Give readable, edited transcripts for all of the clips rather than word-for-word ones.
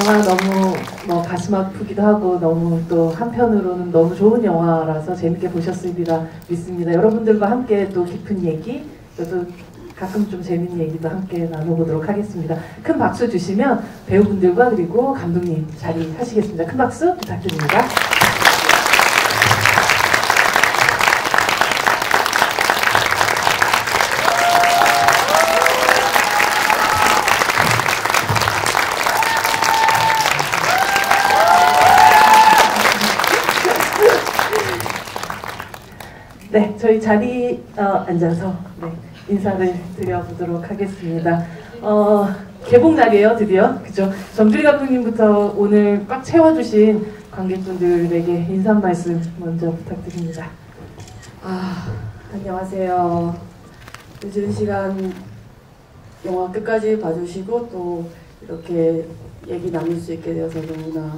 영화 너무 뭐 가슴 아프기도 하고 너무 또 한편으로는 너무 좋은 영화라서 재밌게 보셨으리라 믿습니다. 여러분들과 함께 또 깊은 얘기, 또 가끔 좀 재밌는 얘기도 함께 나눠보도록 하겠습니다. 큰 박수 주시면 배우분들과 그리고 감독님 자리하시겠습니다. 큰 박수 부탁드립니다. 네, 저희 자리 앉아서 인사를 드려보도록 하겠습니다. 개봉 날이에요, 드디어. 그죠? 정주리 감독님부터 오늘 꽉 채워주신 관객분들에게 인사 말씀 먼저 부탁드립니다. 안녕하세요. 늦은 시간 영화 끝까지 봐주시고 또 이렇게 얘기 나눌 수 있게 되어서 너무나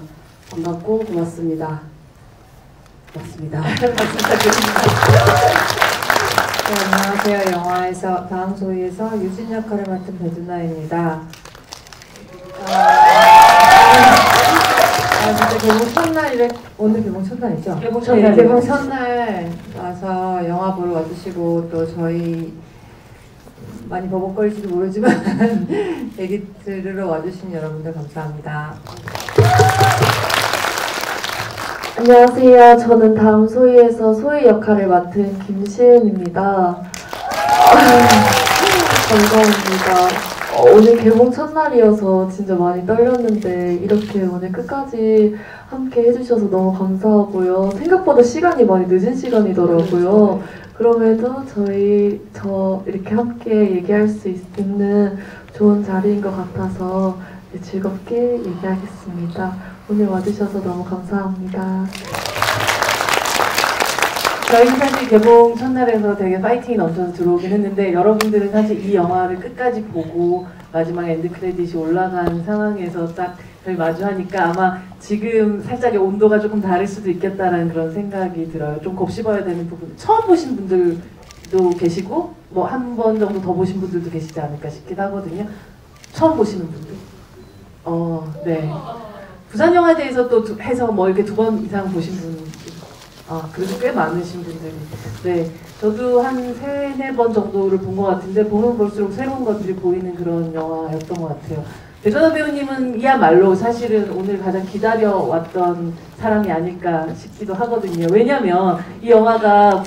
반갑고 고맙습니다. 고맙습니다. 박수 부탁드립니다. 네, 안녕하세요. 영화에서 다음 소위에서 유진 역할을 맡은 배두나입니다. 진짜 개봉 첫날이래. 오늘 개봉 첫날이죠? 개봉 첫날. 네, 개봉 첫날 와서 영화 보러 와주시고 또 저희 많이 버벅거릴지도 모르지만 얘기 들으러 와주신 여러분들 감사합니다. 안녕하세요. 저는 다음 소위에서 소위 역할을 맡은 김시은입니다. 감사합니다. 오늘 개봉 첫날이어서 진짜 많이 떨렸는데 이렇게 오늘 끝까지 함께 해주셔서 너무 감사하고요. 생각보다 시간이 많이 늦은 시간이더라고요. 그럼에도 저 이렇게 함께 얘기할 수 있는 좋은 자리인 것 같아서 즐겁게 얘기하겠습니다. 오늘 와주셔서 너무 감사합니다. 저희 사실 개봉 첫날에서 되게 파이팅이 넘쳐서 들어오긴 했는데 여러분들은 사실 이 영화를 끝까지 보고 마지막 엔드 크레딧이 올라간 상황에서 딱 저희 마주하니까 아마 지금 살짝의 온도가 조금 다를 수도 있겠다라는 그런 생각이 들어요. 좀 곱씹어야 되는 부분. 처음 보신 분들도 계시고 뭐 한 번 정도 더 보신 분들도 계시지 않을까 싶기도 하거든요. 처음 보시는 분들. 네. 부산영화제에서 또 해서 뭐 이렇게 2번 이상 보신 분, 그래도 꽤 많으신 분들이. 네. 저도 한 3, 4번 정도를 본 것 같은데, 보면 볼수록 새로운 것들이 보이는 그런 영화였던 것 같아요. 배두나 배우님은 이야말로 사실은 오늘 가장 기다려왔던 사람이 아닐까 싶기도 하거든요. 왜냐면 이 영화가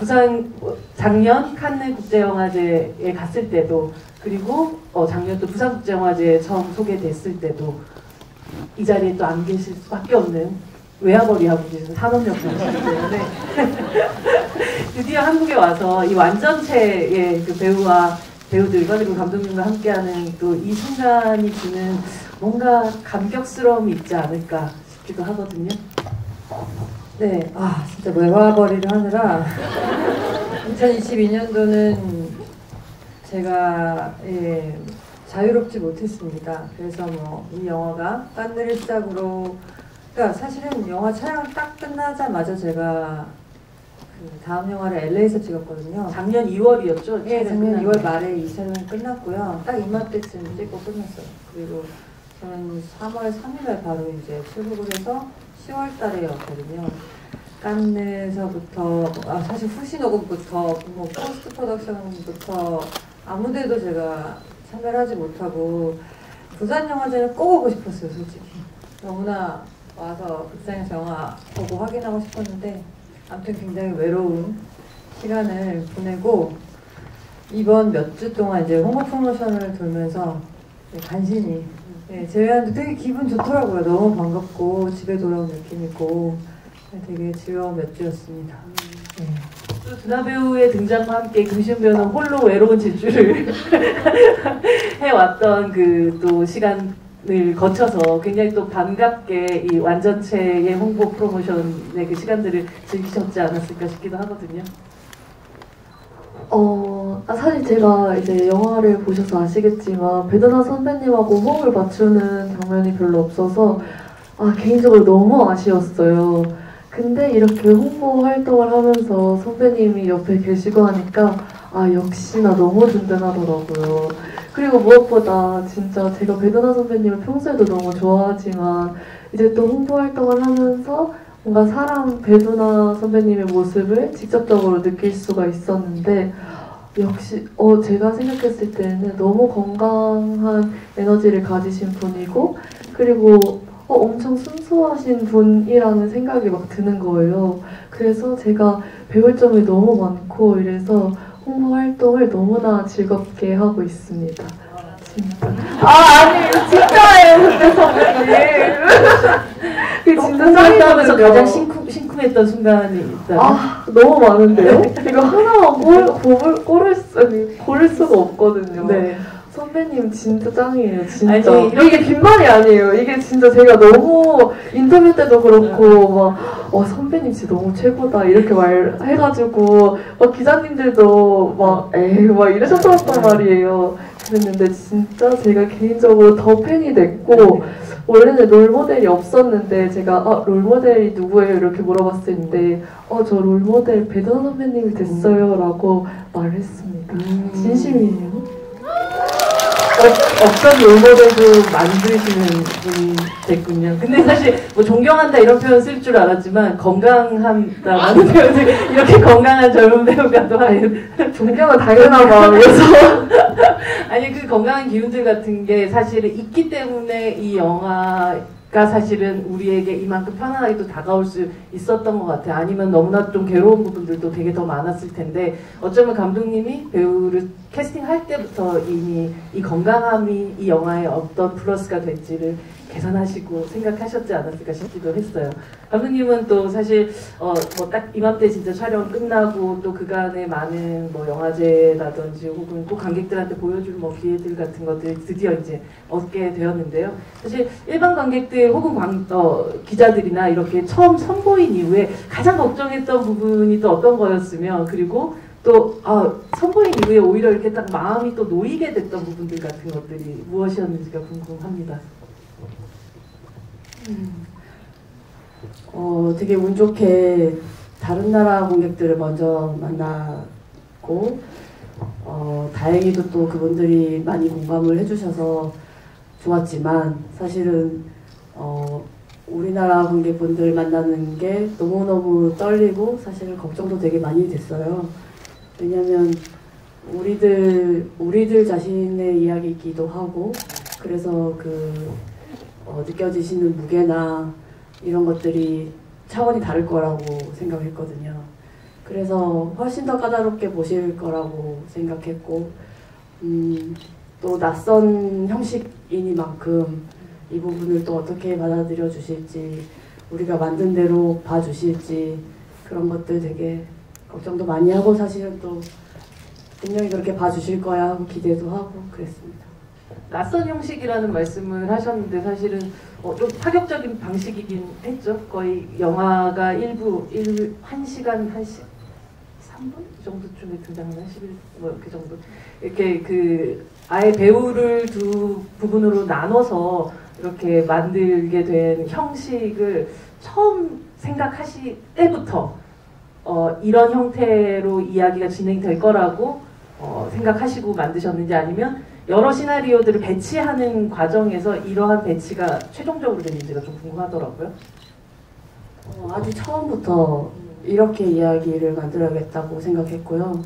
작년 칸느 국제영화제에 갔을 때도, 그리고 작년 또 부산국제영화제에 처음 소개됐을 때도 이 자리에 또 안 계실 수밖에 없는 외화벌이하고 계신 산업역사이시기 때문에 드디어 한국에 와서 이 완전체의 그 배우들과 그리고 감독님과 함께하는 또 이 순간이 주는 뭔가 감격스러움이 있지 않을까 싶기도 하거든요. 네, 진짜 외화벌이를 하느라 2022년도는 제가 자유롭지 못했습니다. 그래서 뭐 이 영화가 칸느를 시작으로, 그러니까 사실은 영화 촬영 딱 끝나자마자 제가 그 다음 영화를 LA에서 찍었거든요. 작년 2월이었죠? 예, 작년 2월 말에 이 촬영이 끝났고요. 딱 이맘때쯤 찍고 끝났어요. 그리고 저는 3월 3일에 바로 이제 출국을 해서 10월 달에 왔거든요. 칸느에서부터 사실 후시 녹음부터 뭐 포스트 프로덕션부터 아무데도 제가 참여를 하지 못하고 부산영화제는 꼭 오고 싶었어요. 솔직히 너무나 와서 극장에서 영화 보고 확인하고 싶었는데 아무튼 굉장히 외로운 시간을 보내고 이번 몇 주 동안 이제 홍보 프로모션을 돌면서 간신히 제외하는데 되게 기분 좋더라고요. 너무 반갑고 집에 돌아온 느낌이고 되게 즐거운 몇 주였습니다. 또 두나 배우의 등장과 함께 김시은 배우는 홀로 외로운 질주를 해왔던 그 또 시간을 거쳐서 굉장히 또 반갑게 이 완전체의 홍보 프로모션의 그 시간들을 즐기셨지 않았을까 싶기도 하거든요. 사실 제가 이제 영화를 보셔서 아시겠지만 배두나 선배님하고 호흡을 맞추는 장면이 별로 없어서 개인적으로 너무 아쉬웠어요. 근데 이렇게 홍보 활동을 하면서 선배님이 옆에 계시고 하니까 역시나 너무 든든하더라고요. 그리고 무엇보다 진짜 제가 배두나 선배님을 평소에도 너무 좋아하지만 이제 또 홍보 활동을 하면서 뭔가 사람 배두나 선배님의 모습을 직접적으로 느낄 수가 있었는데 역시 제가 생각했을 때는 너무 건강한 에너지를 가지신 분이고 그리고 엄청 순수하신 분이라는 생각이 막 드는 거예요. 그래서 제가 배울 점이 너무 많고 이래서 홍보 활동을 너무나 즐겁게 하고 있습니다. 진짜. 아니 진짜예요 근데 선배님. 그 진짜 짱이라면서 가장 짱이거든요. 심쿵했던 순간이 있다. 너무 많은데요? 이거 하나만 고를 수가 없거든요. 네. 선배님 진짜 짱이에요, 진짜. 아니, 이게 빈말이 아니에요. 이게 진짜 제가 너무 인터뷰 때도 그렇고 선배님 진짜 너무 최고다 이렇게 말해가지고 기자님들도 막 이러셨단 말이에요. 그랬는데 진짜 제가 개인적으로 더 팬이 됐고 원래는 롤모델이 없었는데 제가 롤모델이 누구예요? 이렇게 물어봤을 때 저 롤모델 배두나 선배님이 됐어요 라고 말했습니다. 진심이에요. 없던 롤모델도 만드시는 분이 됐군요. 근데 사실 뭐 존경한다 이런 표현 쓸 줄 알았지만 건강한다라는 표현을 이렇게 건강한 젊은 배우가 또 하는 존경은 당연한 마음이어서 아니 그 건강한 기운들 같은 게 사실은 있기 때문에 이 영화가 사실은 우리에게 이만큼 편안하게 또 다가올 수 있었던 것 같아요. 아니면 너무나 좀 괴로운 부분들도 되게 더 많았을 텐데 어쩌면 감독님이 배우를 캐스팅할 때부터 이미 이 건강함이 이 영화에 어떤 플러스가 될지를 계산하시고 생각하셨지 않았을까 싶기도 했어요. 감독님은 또 사실 뭐 딱 이맘때 진짜 촬영 끝나고 또 그간의 많은 뭐 영화제라든지 혹은 또 관객들한테 보여줄 뭐 기회들 같은 것들 드디어 이제 얻게 되었는데요. 사실 일반 관객들 혹은 기자들이나 이렇게 처음 선보인 이후에 가장 걱정했던 부분이 또 어떤 거였으면 그리고 또 선보인 이후에 오히려 이렇게 딱 마음이 또 놓이게 됐던 부분들 같은 것들이 무엇이었는지가 궁금합니다. 되게 운 좋게 다른 나라 관객들을 먼저 만났고 다행히도 또 그분들이 많이 공감을 해주셔서 좋았지만 사실은 우리나라 관객분들 만나는 게 너무너무 떨리고 사실 걱정도 되게 많이 됐어요. 왜냐면 우리들 자신의 이야기이기도 하고 그래서 느껴지시는 무게나 이런 것들이 차원이 다를 거라고 생각했거든요. 그래서 훨씬 더 까다롭게 보실 거라고 생각했고 또 낯선 형식이니만큼 이 부분을 또 어떻게 받아들여 주실지 우리가 만든 대로 봐주실지 그런 것들 되게 걱정도 많이 하고 사실은 또 분명히 그렇게 봐주실 거야 하고 기대도 하고 그랬습니다. 낯선 형식이라는 말씀을 하셨는데 사실은 좀 파격적인 방식이긴 했죠. 거의 영화가 1시간 3분 정도쯤에 등장하는 11 뭐 이렇게 정도 이렇게 아예 배우를 두 부분으로 나눠서 이렇게 만들게 된 형식을 처음 생각하실 때부터 이런 형태로 이야기가 진행이 될 거라고 생각하시고 만드셨는지 아니면 여러 시나리오들을 배치하는 과정에서 이러한 배치가 최종적으로 됐는지가 좀 궁금하더라고요. 아주 처음부터 이렇게 이야기를 만들어야겠다고 생각했고요.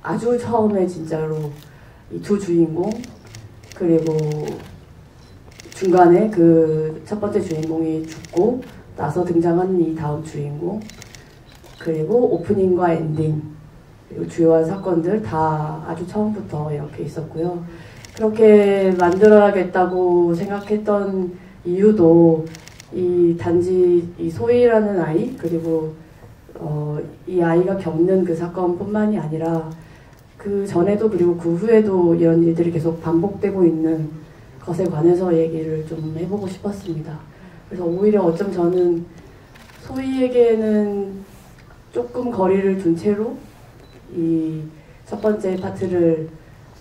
아주 처음에 진짜로 이 두 주인공 그리고 중간에 그 첫 번째 주인공이 죽고 나서 등장하는 이 다음 주인공 그리고 오프닝과 엔딩 그리고 주요한 사건들 다 아주 처음부터 이렇게 있었고요. 그렇게 만들어야겠다고 생각했던 이유도 이 단지 이 소희라는 아이 그리고 이 아이가 겪는 그 사건뿐만이 아니라 그 전에도 그리고 그 후에도 이런 일들이 계속 반복되고 있는 것에 관해서 얘기를 좀 해보고 싶었습니다. 그래서 오히려 어쩜 저는 소희에게는 조금 거리를 둔 채로 이 첫 번째 파트를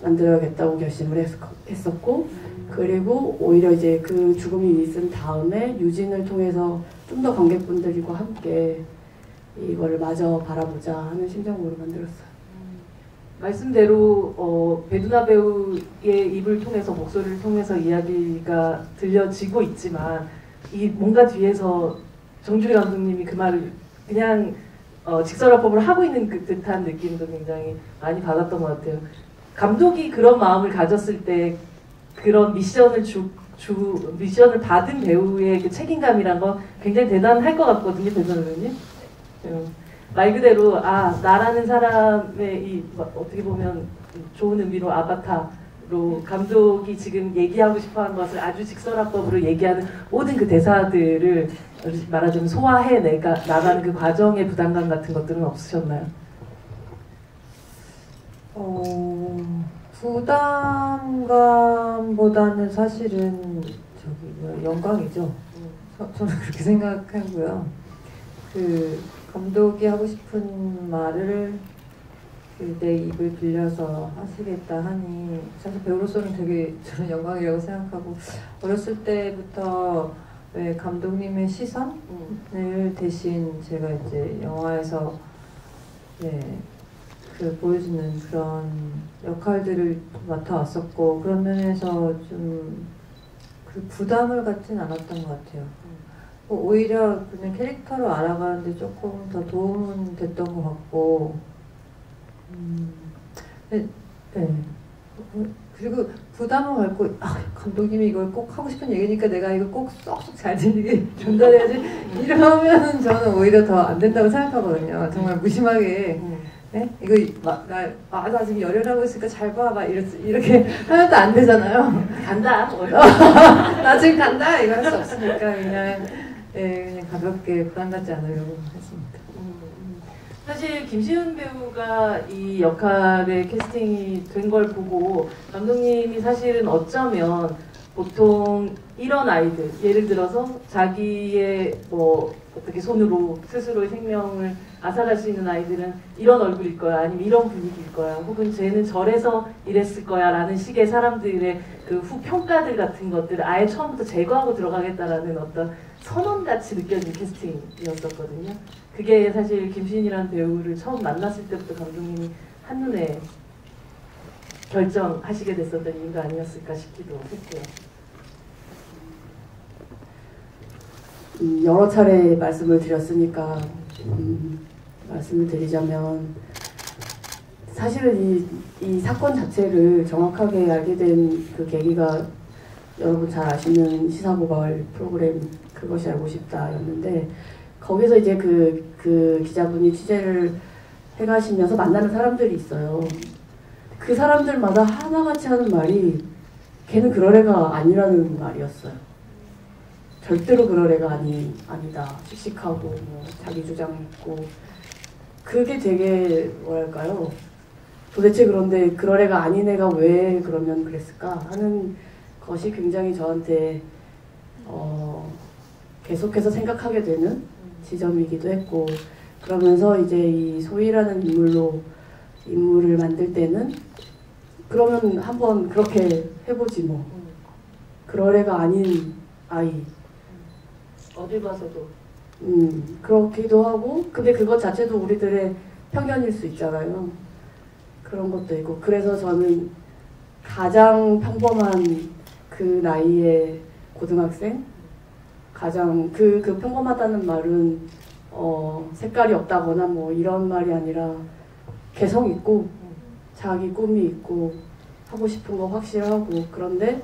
만들어야겠다고 결심을 했었고 그리고 오히려 이제 그 죽음이 있은 다음에 유진을 통해서 좀 더 관객분들과 함께 이거를 마저 바라보자 하는 심정으로 만들었어요. 말씀대로 배두나 배우의 입을 통해서 목소리를 통해서 이야기가 들려지고 있지만 이 뭔가 뒤에서 정주리 감독님이 그 말을 그냥 직설화법을 하고 있는 그 듯한 느낌도 굉장히 많이 받았던 것 같아요. 감독이 그런 마음을 가졌을 때 그런 미션을 받은 배우의 그 책임감이란 건 굉장히 대단할 것 같거든요, 배두나 배우님. 말 그대로 나라는 사람의 이 어떻게 보면 좋은 의미로 아바타로 감독이 지금 얘기하고 싶어하는 것을 아주 직설화법으로 얘기하는 모든 그 대사들을 말하자면 소화해 나가는 그 과정의 부담감 같은 것들은 없으셨나요? 부담감보다는 사실은 영광이죠. 저는 그렇게 생각하고요. 그 감독이 하고 싶은 말을 내 입을 빌려서 하시겠다 하니 사실 배우로서는 되게 저는 영광이라고 생각하고 어렸을 때부터 왜 감독님의 시선을 대신 제가 이제 영화에서 그 보여주는 그런 역할들을 맡아왔었고 그런 면에서 좀 그 부담을 갖진 않았던 것 같아요. 오히려 그냥 캐릭터를 알아가는데 조금 더 도움은 됐던 것 같고 그리고 부담을 갖고 감독님이 이걸 꼭 하고 싶은 얘기니까 내가 이거 꼭 쏙쏙 잘 들리게 전달해야지 이러면 저는 오히려 더 안 된다고 생각하거든요. 정말 무심하게 이거 나 지금 열혈하고 있으니까 잘 봐 막 이렇게 하면 또 안 되잖아요. 간다. 나 지금 간다 이거 할 수 없으니까 그냥 가볍게 부담 갖지 않으려고 했습니다. 사실 김시은 배우가 이 역할에 캐스팅이 된 걸 보고 감독님이 사실은 어쩌면 보통 이런 아이들, 예를 들어서 자기의 어떻게 손으로 스스로의 생명을 앗아갈 수 있는 아이들은 이런 얼굴일 거야, 아니면 이런 분위기일 거야, 혹은 쟤는 저래서 이랬을 거야 라는 식의 사람들의 그 후평가들 같은 것들을 아예 처음부터 제거하고 들어가겠다라는 어떤 선언같이 느껴진 캐스팅이었었거든요. 그게 사실 김시인이라는 배우를 처음 만났을 때부터 감독님이 한눈에 결정하시게 됐었던 이유가 아니었을까 싶기도 했고요. 여러 차례 말씀을 드렸으니까 말씀을 드리자면 사실은 이 사건 자체를 정확하게 알게 된 그 계기가 여러분 잘 아시는 시사고발 프로그램 그것이 알고 싶다였는데 거기서 이제 그 기자분이 취재를 해가시면서 만나는 사람들이 있어요. 그 사람들마다 하나같이 하는 말이 걔는 그럴 애가 아니라는 말이었어요. 절대로 그럴 애가 아니다. 씩씩하고 자기 주장 있고 그게 되게 뭐랄까요. 도대체 그런데 그럴 애가 아닌 애가 왜 그러면 그랬을까 하는 것이 굉장히 저한테 계속해서 생각하게 되는 지점이기도 했고 그러면서 이제 이 소희라는 인물을 만들 때는 그러면 한번 그렇게 해보지 뭐. 그럴 애가 아닌 아이. 어딜 봐서도. 그렇기도 하고 근데 그것 자체도 우리들의 편견일 수 있잖아요. 그런 것도 있고 그래서 저는 가장 평범한 그 나이의 고등학생 가장 그 평범하다는 말은 색깔이 없다거나 뭐 이런 말이 아니라 개성 있고 자기 꿈이 있고 하고 싶은 거 확실하고 그런데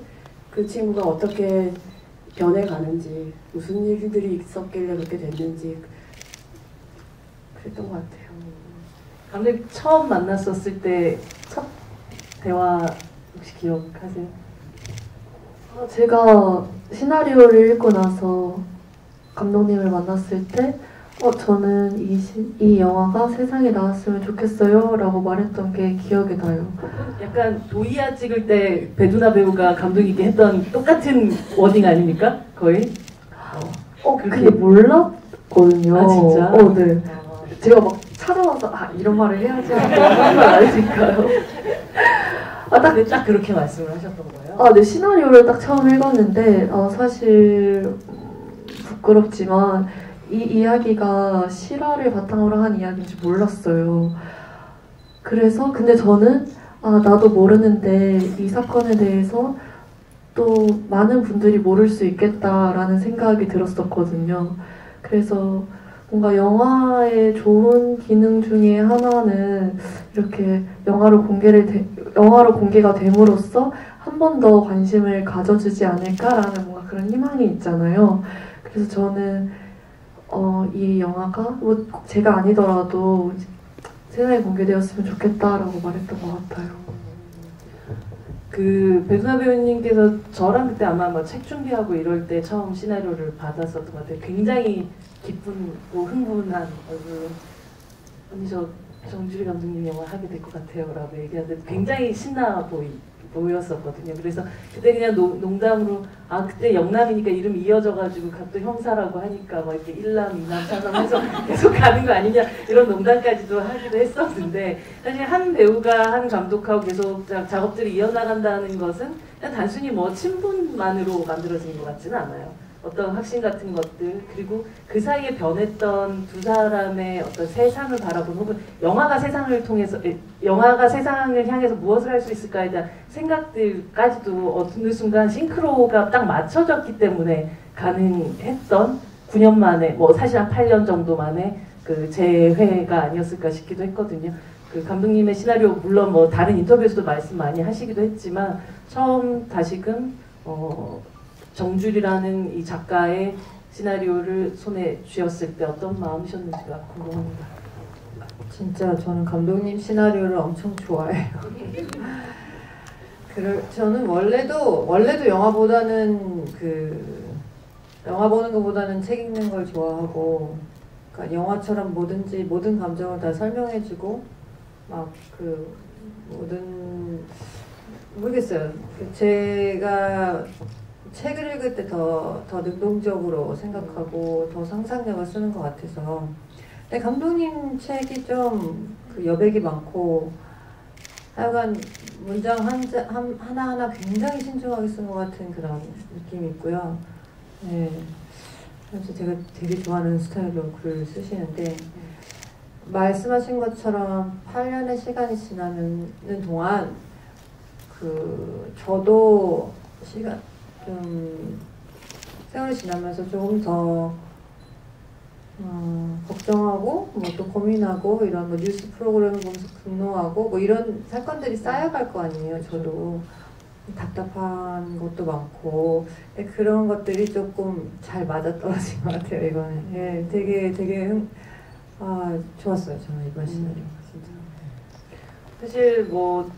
그 친구가 어떻게 변해가는지 무슨 일들이 있었길래 그렇게 됐는지 그랬던 것 같아요. 감독님 처음 만났었을 때 첫 대화 혹시 기억하세요? 제가 시나리오를 읽고 나서 감독님을 만났을 때 저는 이 영화가 세상에 나왔으면 좋겠어요 라고 말했던 게 기억이 나요. 약간 도이아 찍을 때 배두나 배우가 감독님께 했던 똑같은 워딩 아닙니까? 거의? 근데 몰랐거든요. 아 진짜? 네. 제가 막 찾아와서 이런 말을 해야지 하고 하는 걸 알니까요. 딱 그렇게 말씀을 하셨던 거예요? 네, 시나리오를 딱 처음 읽었는데 사실 부끄럽지만 이 이야기가 실화를 바탕으로 한 이야기인지 몰랐어요. 그래서 근데 저는 나도 모르는데 이 사건에 대해서 또 많은 분들이 모를 수 있겠다라는 생각이 들었었거든요. 그래서 뭔가 영화의 좋은 기능 중에 하나는 이렇게 영화로 공개가 됨으로써 한 번 더 관심을 가져주지 않을까라는 뭔가 그런 희망이 있잖아요. 그래서 저는 이 영화가 뭐 제가 아니더라도 세상에 공개되었으면 좋겠다라고 말했던 것 같아요. 그 배두나 배우님께서 저랑 그때 아마 뭐 책 준비하고 이럴 때 처음 시나리오를 받았었던 것 같아요. 굉장히 기쁘고 흥분한 얼굴로 언니 저 정주리 감독님 영화 하게 될 것 같아요 라고 얘기하는데 굉장히 신나 보였었거든요. 그래서 그때 그냥 농담으로 그때 영남이니까 이름이 이어져가지고 또 형사라고 하니까 뭐 이렇게 1남, 2남, 3남 해서 계속 가는 거 아니냐 이런 농담까지도 하기도 했었는데 사실 한 배우가 한 감독하고 계속 작업들이 이어나간다는 것은 그냥 단순히 뭐 친분만으로 만들어진 것 같지는 않아요. 어떤 확신 같은 것들 그리고 그 사이에 변했던 두 사람의 어떤 세상을 바라보는 혹은 영화가 세상을 향해서 무엇을 할 수 있을까에 대한 생각들까지도 어느 순간 싱크로가 딱 맞춰졌기 때문에 가능했던 9년 만에 뭐 사실 한 8년 정도 만에 그 재회가 아니었을까 싶기도 했거든요. 그 감독님의 시나리오 물론 뭐 다른 인터뷰에서도 말씀 많이 하시기도 했지만 처음 다시금 정주리라는 이 작가의 시나리오를 손에 쥐었을 때 어떤 마음이셨는지가 궁금합니다. 진짜 저는 감독님 시나리오를 엄청 좋아해요. 저는 원래도 영화보다는 영화 보는 것보다는 책 읽는 걸 좋아하고, 그러니까 영화처럼 모든 감정을 다 설명해주고 막 모르겠어요. 제가 책을 읽을 때 더 능동적으로 생각하고 더 상상력을 쓰는 것 같아서. 근데 감독님 책이 좀 여백이 많고 하여간 문장 하나하나 굉장히 신중하게 쓴 것 같은 그런 느낌이 있고요. 네. 그래서 제가 되게 좋아하는 스타일로 글을 쓰시는데 말씀하신 것처럼 8년의 시간이 지나는 동안 저도 세월이 지나면서 조금 더 걱정하고 뭐 또 고민하고 이런 뭐 뉴스 프로그램을 보면서 분노하고 뭐 이런 사건들이 쌓여갈 거 아니에요. 저도 답답한 것도 많고 그런 것들이 조금 잘 맞아떨어진 것 같아요. 이거는 되게 좋았어요. 저는 이번 시나리오가 진짜. 사실 뭐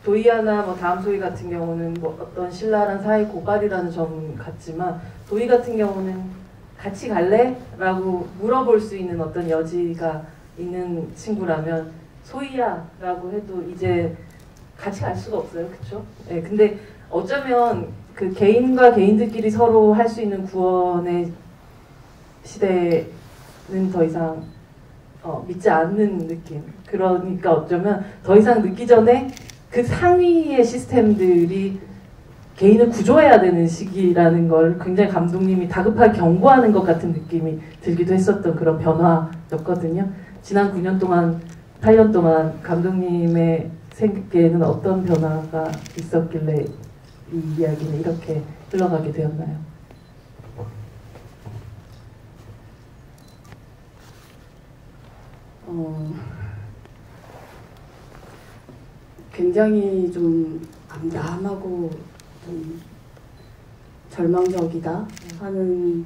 도이아나 뭐 다음 소희 같은 경우는 뭐 어떤 신랄한 사회 고갈이라는 점 같지만 도이 같은 경우는 같이 갈래? 라고 물어볼 수 있는 어떤 여지가 있는 친구라면 소희야 라고 해도 이제 같이 갈 수가 없어요. 그쵸? 네, 근데 어쩌면 그 개인과 개인들끼리 서로 할 수 있는 구원의 시대는 더 이상 믿지 않는 느낌. 그러니까 어쩌면 더 이상 늦기 전에 그 상위의 시스템들이 개인을 구조해야 되는 시기라는 걸 굉장히 감독님이 다급하게 경고하는 것 같은 느낌이 들기도 했었던 그런 변화였거든요. 지난 9년 동안, 8년 동안 감독님의 생각에는 어떤 변화가 있었길래 이 이야기는 이렇게 흘러가게 되었나요? 굉장히 좀 암담하고 좀 절망적이다 하는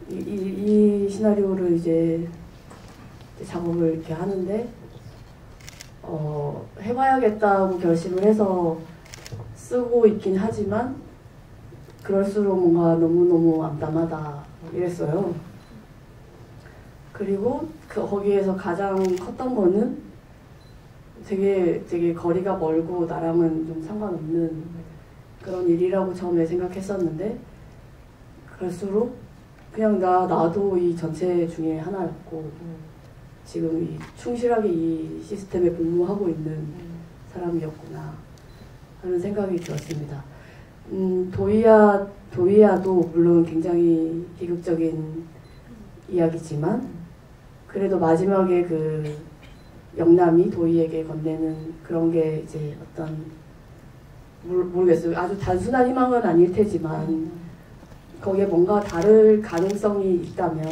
이 시나리오를 이제 작업을 이렇게 하는데 해봐야겠다고 결심을 해서 쓰고 있긴 하지만 그럴수록 뭔가 너무너무 암담하다 이랬어요. 그리고 거기에서 가장 컸던 거는 되게 거리가 멀고 나랑은 좀 상관없는 그런 일이라고 처음에 생각했었는데 그럴수록 그냥 나도 이 전체 중에 하나였고 지금 충실하게 이 시스템에 복무하고 있는 사람이었구나 하는 생각이 들었습니다. 도이아도 물론 굉장히 비극적인 이야기지만 그래도 마지막에 영남이 도희에게 건네는 그런 게 이제 어떤 모르겠어요. 아주 단순한 희망은 아닐 테지만 거기에 뭔가 다를 가능성이 있다면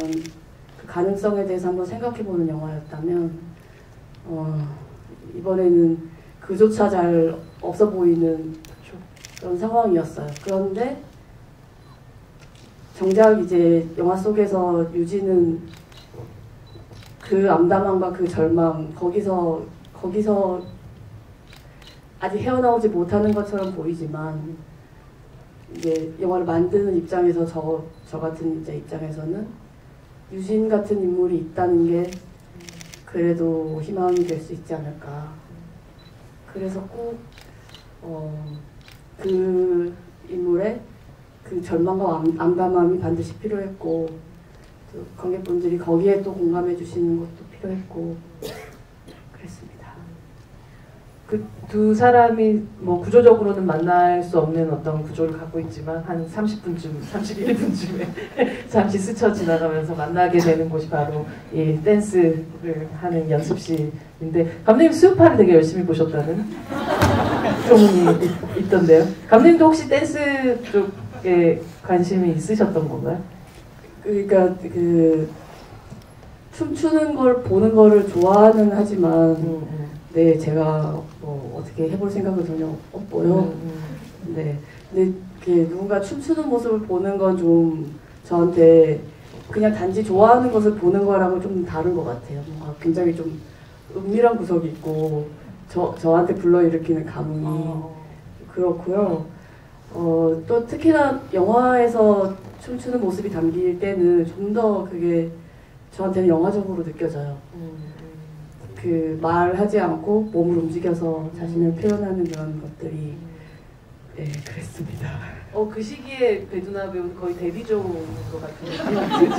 그 가능성에 대해서 한번 생각해보는 영화였다면 이번에는 그조차 잘 없어 보이는 그런 상황이었어요. 그런데 정작 이제 영화 속에서 유진은 그 암담함과 그 절망 거기서 아직 헤어나오지 못하는 것처럼 보이지만 이제 영화를 만드는 입장에서 저 같은 이제 입장에서는 유진 같은 인물이 있다는 게 그래도 희망이 될 수 있지 않을까. 그래서 꼭 그 인물의 그 절망과 암담함이 반드시 필요했고 또 관객분들이 거기에 또 공감해 주시는 것도 필요했고 그랬습니다. 그 두 사람이 뭐 구조적으로는 만날 수 없는 어떤 구조를 갖고 있지만 한 30분쯤, 31분쯤에 잠시 스쳐 지나가면서 만나게 되는 곳이 바로 이 댄스를 하는 연습실인데 감독님 수요파를 되게 열심히 보셨다는 소문이 있던데요. 감독님도 혹시 댄스 쪽에 관심이 있으셨던 건가요? 그러니까 그 춤추는 걸 보는 거를 좋아하는 하지만 네 제가 뭐 어떻게 해볼 생각은 전혀 없고요. 네, 근데 이렇게 누군가 춤추는 모습을 보는 건 좀 저한테 그냥 단지 좋아하는 것을 보는 거랑은 좀 다른 것 같아요. 뭔가 굉장히 좀 은밀한 구석이 있고 저한테 불러일으키는 감흥이 그렇고요. 또 특히나 영화에서 춤추는 모습이 담길 때는 좀 더 그게 저한테는 영화적으로 느껴져요. 그 말하지 않고 몸을 움직여서 자신을 표현하는 그런 것들이 네, 그랬습니다. 그 시기에 배두나 배우는 거의 데뷔조인 것 같은 느낌.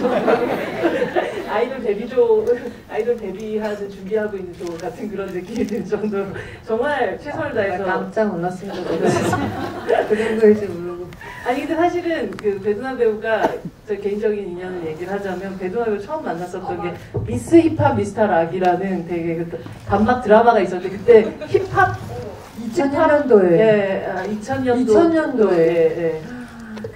아이돌 데뷔하는 준비하고 있는 조 같은 그런 느낌이 들 정도로 정말 최선을 다해서 깜짝 놀랐습니다. 그 정도일지 모르고. 아니 근데 사실은 그 배두나 배우가 저 개인적인 인연을 얘기를 하자면 배두나 배우 처음 만났었던 게 미스 힙합 미스터 락이라는 되게 그 단막 드라마가 있었는데 그때 힙합 2000년도에. 예, 2000년도에. 예.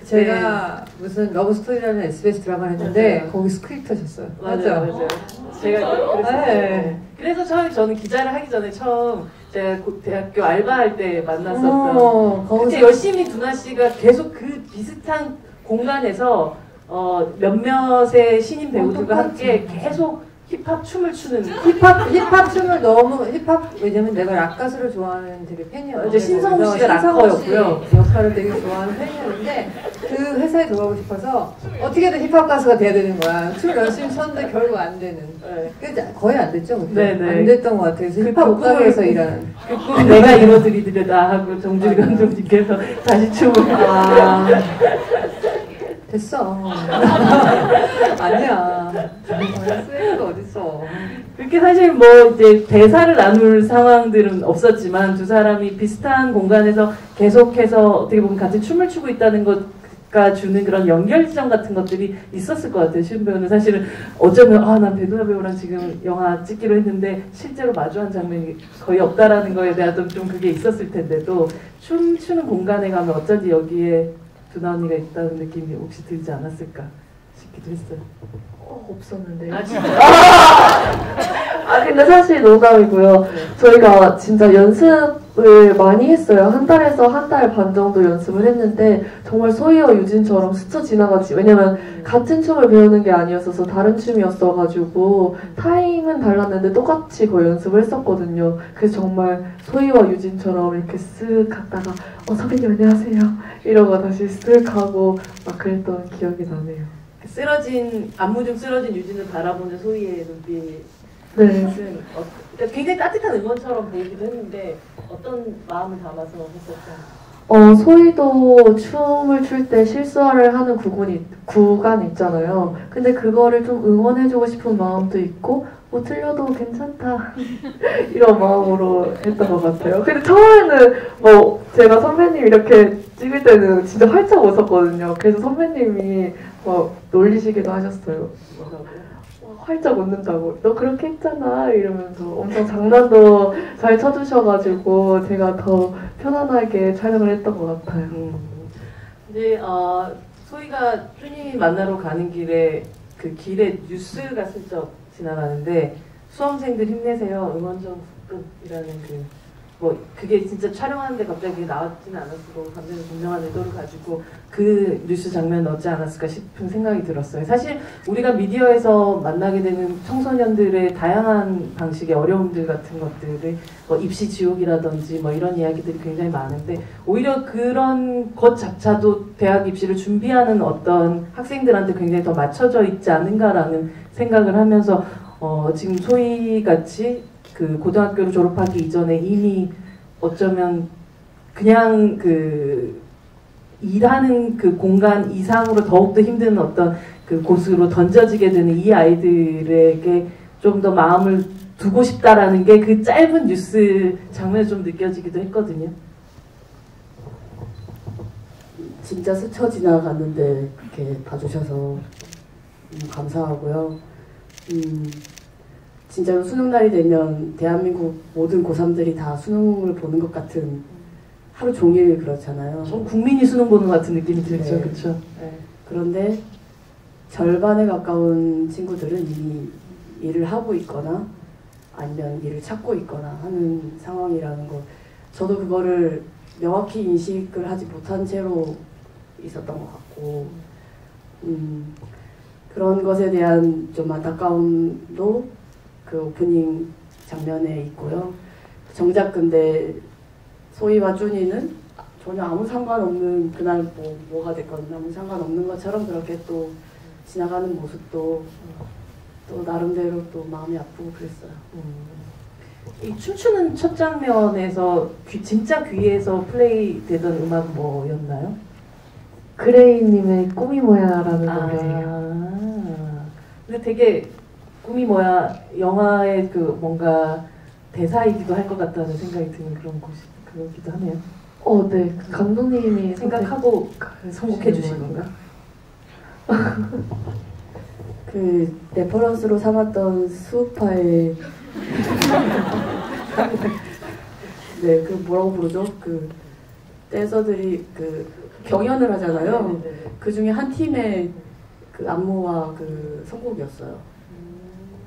제가 무슨 러브스토리라는 SBS 드라마를 했는데 맞아요. 거기 스크립터셨어요. 맞아요. 제가 그랬어요. 네. 그래서 저는 기자를 하기 전에 처음 제가 대학교 알바할 때 만났었던 그때 열심히 두나 씨가 계속 그 비슷한 공간에서 몇몇의 신인 배우들과 함께 계속 힙합 춤을 추는 힙합 춤을 너무 왜냐면 내가 락 가수를 좋아하는 되게 팬이었는데 이제 신성우 씨가 락커였고요. 역할을 되게 좋아하는 팬이었는데 그 회사에 들어가고 싶어서 어떻게든 힙합 가수가 돼야 되는 거야. 춤을 열심히 췄는데 결국 안 되는. 네. 거의 안 됐죠, 그때? 네네. 안 됐던 것 같아요. 그래서 힙합 옷가게에서 일하는. 그 꿈 내가 이뤄드리려다 하고 정주리 감독님께서 다시 춤을 됐어. 아니야. 스웨이가 어딨어. 그렇게 사실 뭐 이제 대사를 나눌 상황들은 없었지만 두 사람이 비슷한 공간에서 계속해서 어떻게 보면 같이 춤을 추고 있다는 것가 주는 그런 연결지점 같은 것들이 있었을 것 같아요. 시은 배우는 사실은 어쩌면 난 배두나 배우랑 지금 영화 찍기로 했는데 실제로 마주한 장면이 거의 없다라는 거에 대한 좀 그게 있었을 텐데도 춤추는 공간에 가면 어쩐지 여기에 두나 언니가 있다는 느낌이 혹시 들지 않았을까 싶기도 했어요. 없었는데요. 아 진짜? 근데 사실 농담이고요. 저희가 진짜 연습을 많이 했어요. 한 달에서 한 달 반 정도 연습을 했는데 정말 소희와 유진처럼 스쳐 지나가지. 왜냐면 같은 춤을 배우는 게 아니었어서 다른 춤이었어가지고 타임은 달랐는데 똑같이 거의 연습을 했었거든요. 그래서 정말 소희와 유진처럼 이렇게 쓱 갔다가 선배님 안녕하세요 이러고 다시 쓱 하고 막 그랬던 기억이 나네요. 안무 중 쓰러진 유진을 바라보는 소희의 눈빛. 네. 그러니까 굉장히 따뜻한 응원처럼 보이기도 했는데 어떤 마음을 담아서 했었죠? 소희도 춤을 출 때 실수를 하는 구간 있잖아요. 근데 그거를 좀 응원해주고 싶은 마음도 있고 뭐 틀려도 괜찮다 이런 마음으로 했던 것 같아요. 근데 처음에는 제가 선배님 이렇게 찍을 때는 진짜 활짝 웃었거든요. 그래서 선배님이 놀리시기도 하셨어요. 활짝 웃는다고 너 그렇게 했잖아 이러면서 엄청 장난도 잘 쳐주셔가지고 제가 더 편안하게 촬영을 했던 것 같아요. 근데 소희가 쭈니 만나러 가는 길에 그 길에 뉴스가 슬쩍 지나가는데 수험생들 힘내세요 응원전 국급이라는 뭐 그게 진짜 촬영하는데 갑자기 나왔지는 않았고 감독님 분명한 의도를 가지고 그 뉴스 장면 넣지 않았을까 싶은 생각이 들었어요. 사실 우리가 미디어에서 만나게 되는 청소년들의 다양한 방식의 어려움들 같은 것들을 뭐 입시 지옥이라든지 뭐 이런 이야기들이 굉장히 많은데 오히려 그런 것 자체도 대학 입시를 준비하는 어떤 학생들한테 굉장히 더 맞춰져 있지 않은가라는 생각을 하면서 지금 소희같이 그 고등학교를 졸업하기 이전에 이미 어쩌면 그냥 그 일하는 그 공간 이상으로 더욱더 힘든 어떤 그 곳으로 던져지게 되는 이 아이들에게 좀 더 마음을 두고 싶다라는 게 그 짧은 뉴스 장면에 좀 느껴지기도 했거든요. 진짜 스쳐 지나갔는데 그렇게 봐주셔서 감사하고요. 진짜로 수능날이 되면 대한민국 모든 고3들이 다 수능을 보는 것 같은 하루 종일 그렇잖아요. 전 국민이 수능 보는 것 같은 느낌이 들죠. 네. 그렇죠. 네. 그런데 절반에 가까운 친구들은 이미 일을 하고 있거나 아니면 일을 찾고 있거나 하는 상황이라는 것. 저도 그거를 명확히 인식을 하지 못한 채로 있었던 것 같고 그런 것에 대한 좀 안타까움도 그 오프닝 장면에 있고요. 정작 근데 소희와 쭈니는 전혀 아무 상관없는 그날 뭐가 됐건 아무 상관없는 것처럼 그렇게 또 지나가는 모습도 또 나름대로 또 마음이 아프고 그랬어요. 이 춤추는 첫 장면에서 진짜 귀에서 플레이 되던 음악은 뭐였나요? 그레이님의 꿈이 뭐야라는 노래예요. 근데 되게 꿈이 뭐야 영화의 그 뭔가 대사이기도 할 것 같다는 생각이 드는 그런 곳이 그렇기도 하네요. 네. 감독님이 생각하고 선곡해 주신 건가? 그 레퍼런스로 삼았던 수우파의 네, 그 뭐라고 부르죠? 그 댄서들이 그 경연을 하잖아요. 네네네. 그 중에 한 팀의 그 안무와 그 선곡이었어요.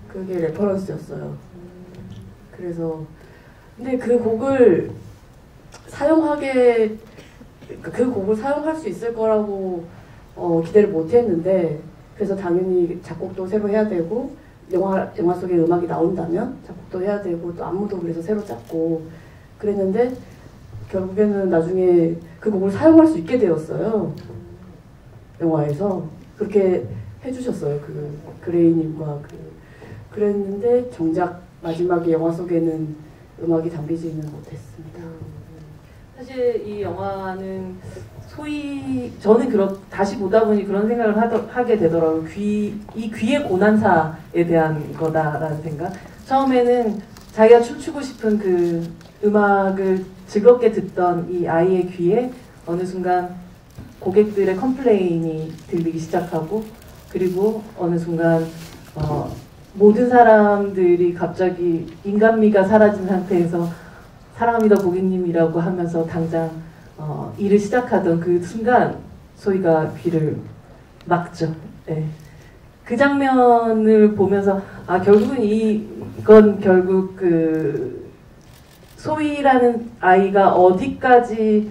그게 레퍼런스였어요. 그래서 근데 그 곡을 사용할 수 있을 거라고 기대를 못했는데 그래서 당연히 작곡도 새로 해야 되고 영화 속에 음악이 나온다면 작곡도 해야 되고 또 안무도 그래서 새로 짰고 그랬는데 결국에는 나중에 그 곡을 사용할 수 있게 되었어요. 영화에서 그렇게 해주셨어요. 그 그레이님과 그랬는데 정작 마지막에 영화 속에는 음악이 담기지는 못했습니다. 사실 이 영화는 저는 다시 보다 보니 그런 생각을 하게 되더라고요. 이 귀의 고난사에 대한 거다라는 생각. 처음에는 자기가 춤추고 싶은 그 음악을 즐겁게 듣던 이 아이의 귀에 어느 순간 고객들의 컴플레인이 들리기 시작하고 그리고 어느 순간 모든 사람들이 갑자기 인간미가 사라진 상태에서 사랑합니다 고객님이라고 하면서 당장 일을 시작하던 그 순간 소희가 귀를 막죠. 네. 그 장면을 보면서 결국은 이건 결국 그 소희라는 아이가 어디까지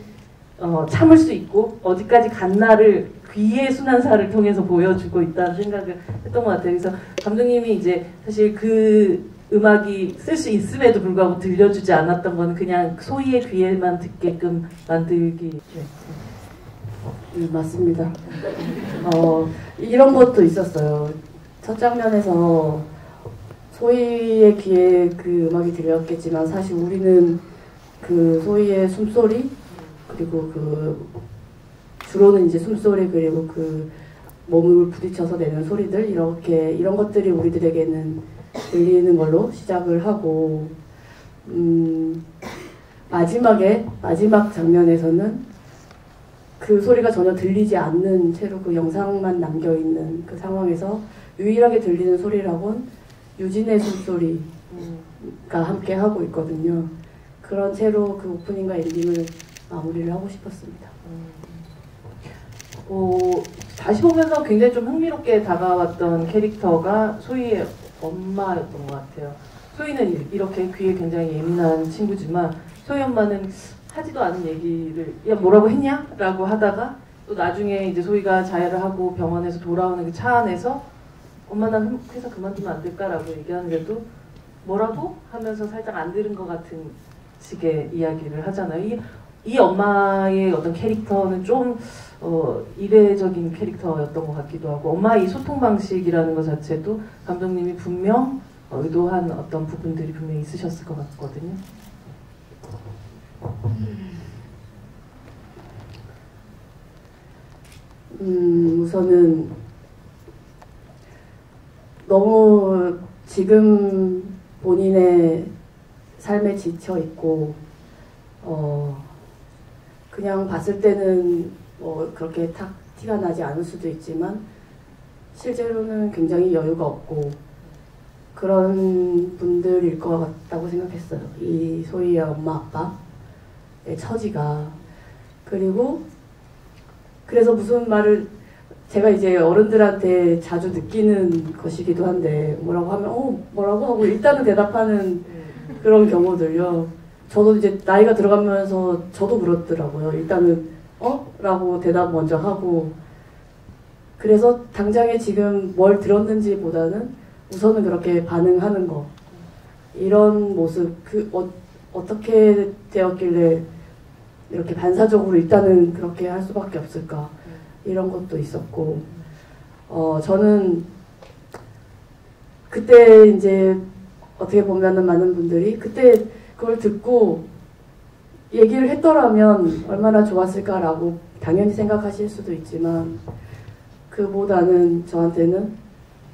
참을 수 있고 어디까지 갔나를 귀의 순환사를 통해서 보여주고 있다는 생각을 했던 것 같아요. 그래서 감독님이 이제 사실 그 음악이 쓸 수 있음에도 불구하고 들려주지 않았던 건 그냥 소희의 귀에만 듣게끔 만들기. 맞습니다. 이런 것도 있었어요. 첫 장면에서 소희의 귀에 그 음악이 들렸겠지만 사실 우리는 그 소희의 숨소리 그리고 주로는 이제 숨소리 그리고 그 몸을 부딪혀서 내는 소리들 이런 것들이 우리들에게는 들리는 걸로 시작을 하고 마지막 장면에서는 그 소리가 전혀 들리지 않는 채로 그 영상만 남겨있는 그 상황에서 유일하게 들리는 소리라곤 유진의 숨소리가 함께 하고 있거든요. 그런 채로 그 오프닝과 엔딩을 마무리를 하고 싶었습니다. 다시 보면서 굉장히 좀 흥미롭게 다가왔던 캐릭터가 소희의 엄마였던 것 같아요. 소희는 이렇게 귀에 굉장히 예민한 친구지만 소희 엄마는 하지도 않은 얘기를 야 뭐라고 했냐? 라고 하다가 또 나중에 이제 소희가 자해를 하고 병원에서 돌아오는 그 차 안에서 엄마 난 회사 그만두면 안 될까라고 얘기하는데도 뭐라고? 하면서 살짝 안 들은 것 같은 식의 이야기를 하잖아요. 이 엄마의 어떤 캐릭터는 좀 이례적인 캐릭터였던 것 같기도 하고 엄마의 이 소통 방식이라는 것 자체도 감독님이 분명 의도한 어떤 부분들이 분명히 있으셨을 것 같거든요. 우선은 너무 지금 본인의 삶에 지쳐 있고 그냥 봤을 때는 그렇게 탁 티가 나지 않을 수도 있지만 실제로는 굉장히 여유가 없고 그런 분들일 것 같다고 생각했어요. 이 소희의 엄마 아빠의 처지가. 그리고 그래서 무슨 말을 제가 이제 어른들한테 자주 느끼는 것이기도 한데 뭐라고 하면 뭐라고 하고 일단은 대답하는 그런 경우들요. 저도 이제 나이가 들어가면서 저도 그렇더라고요. 일단은 라고 대답 먼저 하고 그래서 당장에 지금 뭘 들었는지 보다는 우선은 그렇게 반응하는 거 이런 모습 어떻게 되었길래 이렇게 반사적으로 일단은 그렇게 할 수밖에 없을까 이런 것도 있었고 저는 그때 이제 어떻게 보면은 많은 분들이 그때 그걸 듣고 얘기를 했더라면 얼마나 좋았을까라고 당연히 생각하실 수도 있지만 그보다는 저한테는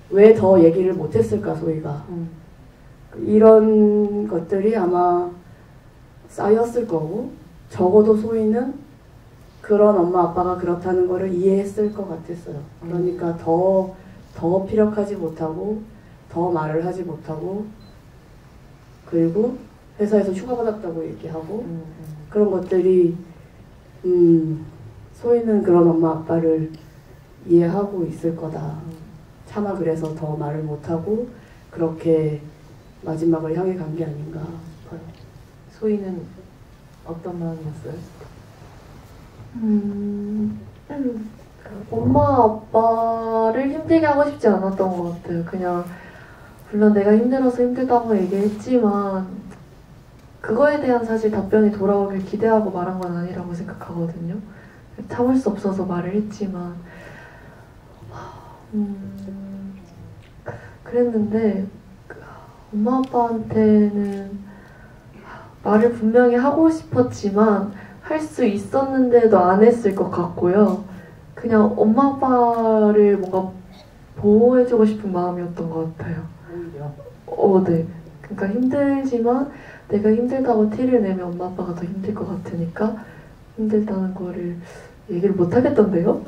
왜 더 얘기를 못했을까 소희가 이런 것들이 아마 쌓였을 거고 적어도 소희는 그런 엄마 아빠가 그렇다는 거를 이해했을 것 같았어요. 그러니까 더 피력하지 못하고 더 말을 하지 못하고 그리고 회사에서 휴가 받았다고 얘기하고 그런 것들이 소희는 그런 엄마 아빠를 이해하고 있을 거다. 차마 그래서 더 말을 못하고 그렇게 마지막을 향해 간 게 아닌가 싶어요. 소희는 어떤 마음이었어요? 엄마 아빠를 힘들게 하고 싶지 않았던 것 같아요. 그냥 물론 내가 힘들어서 힘들다고 얘기했지만 그거에 대한 사실 답변이 돌아오길 기대하고 말한 건 아니라고 생각하거든요. 참을 수 없어서 말을 했지만 그랬는데 엄마 아빠한테는 말을 분명히 하고 싶었지만 할 수 있었는데도 안 했을 것 같고요. 그냥 엄마 아빠를 뭔가 보호해주고 싶은 마음이었던 것 같아요. 오히려. 네. 그러니까 힘들지만 내가 힘들다고 티를 내면 엄마 아빠가 더 힘들 것 같으니까 힘들다는 거를 얘기를 못 하겠던데요?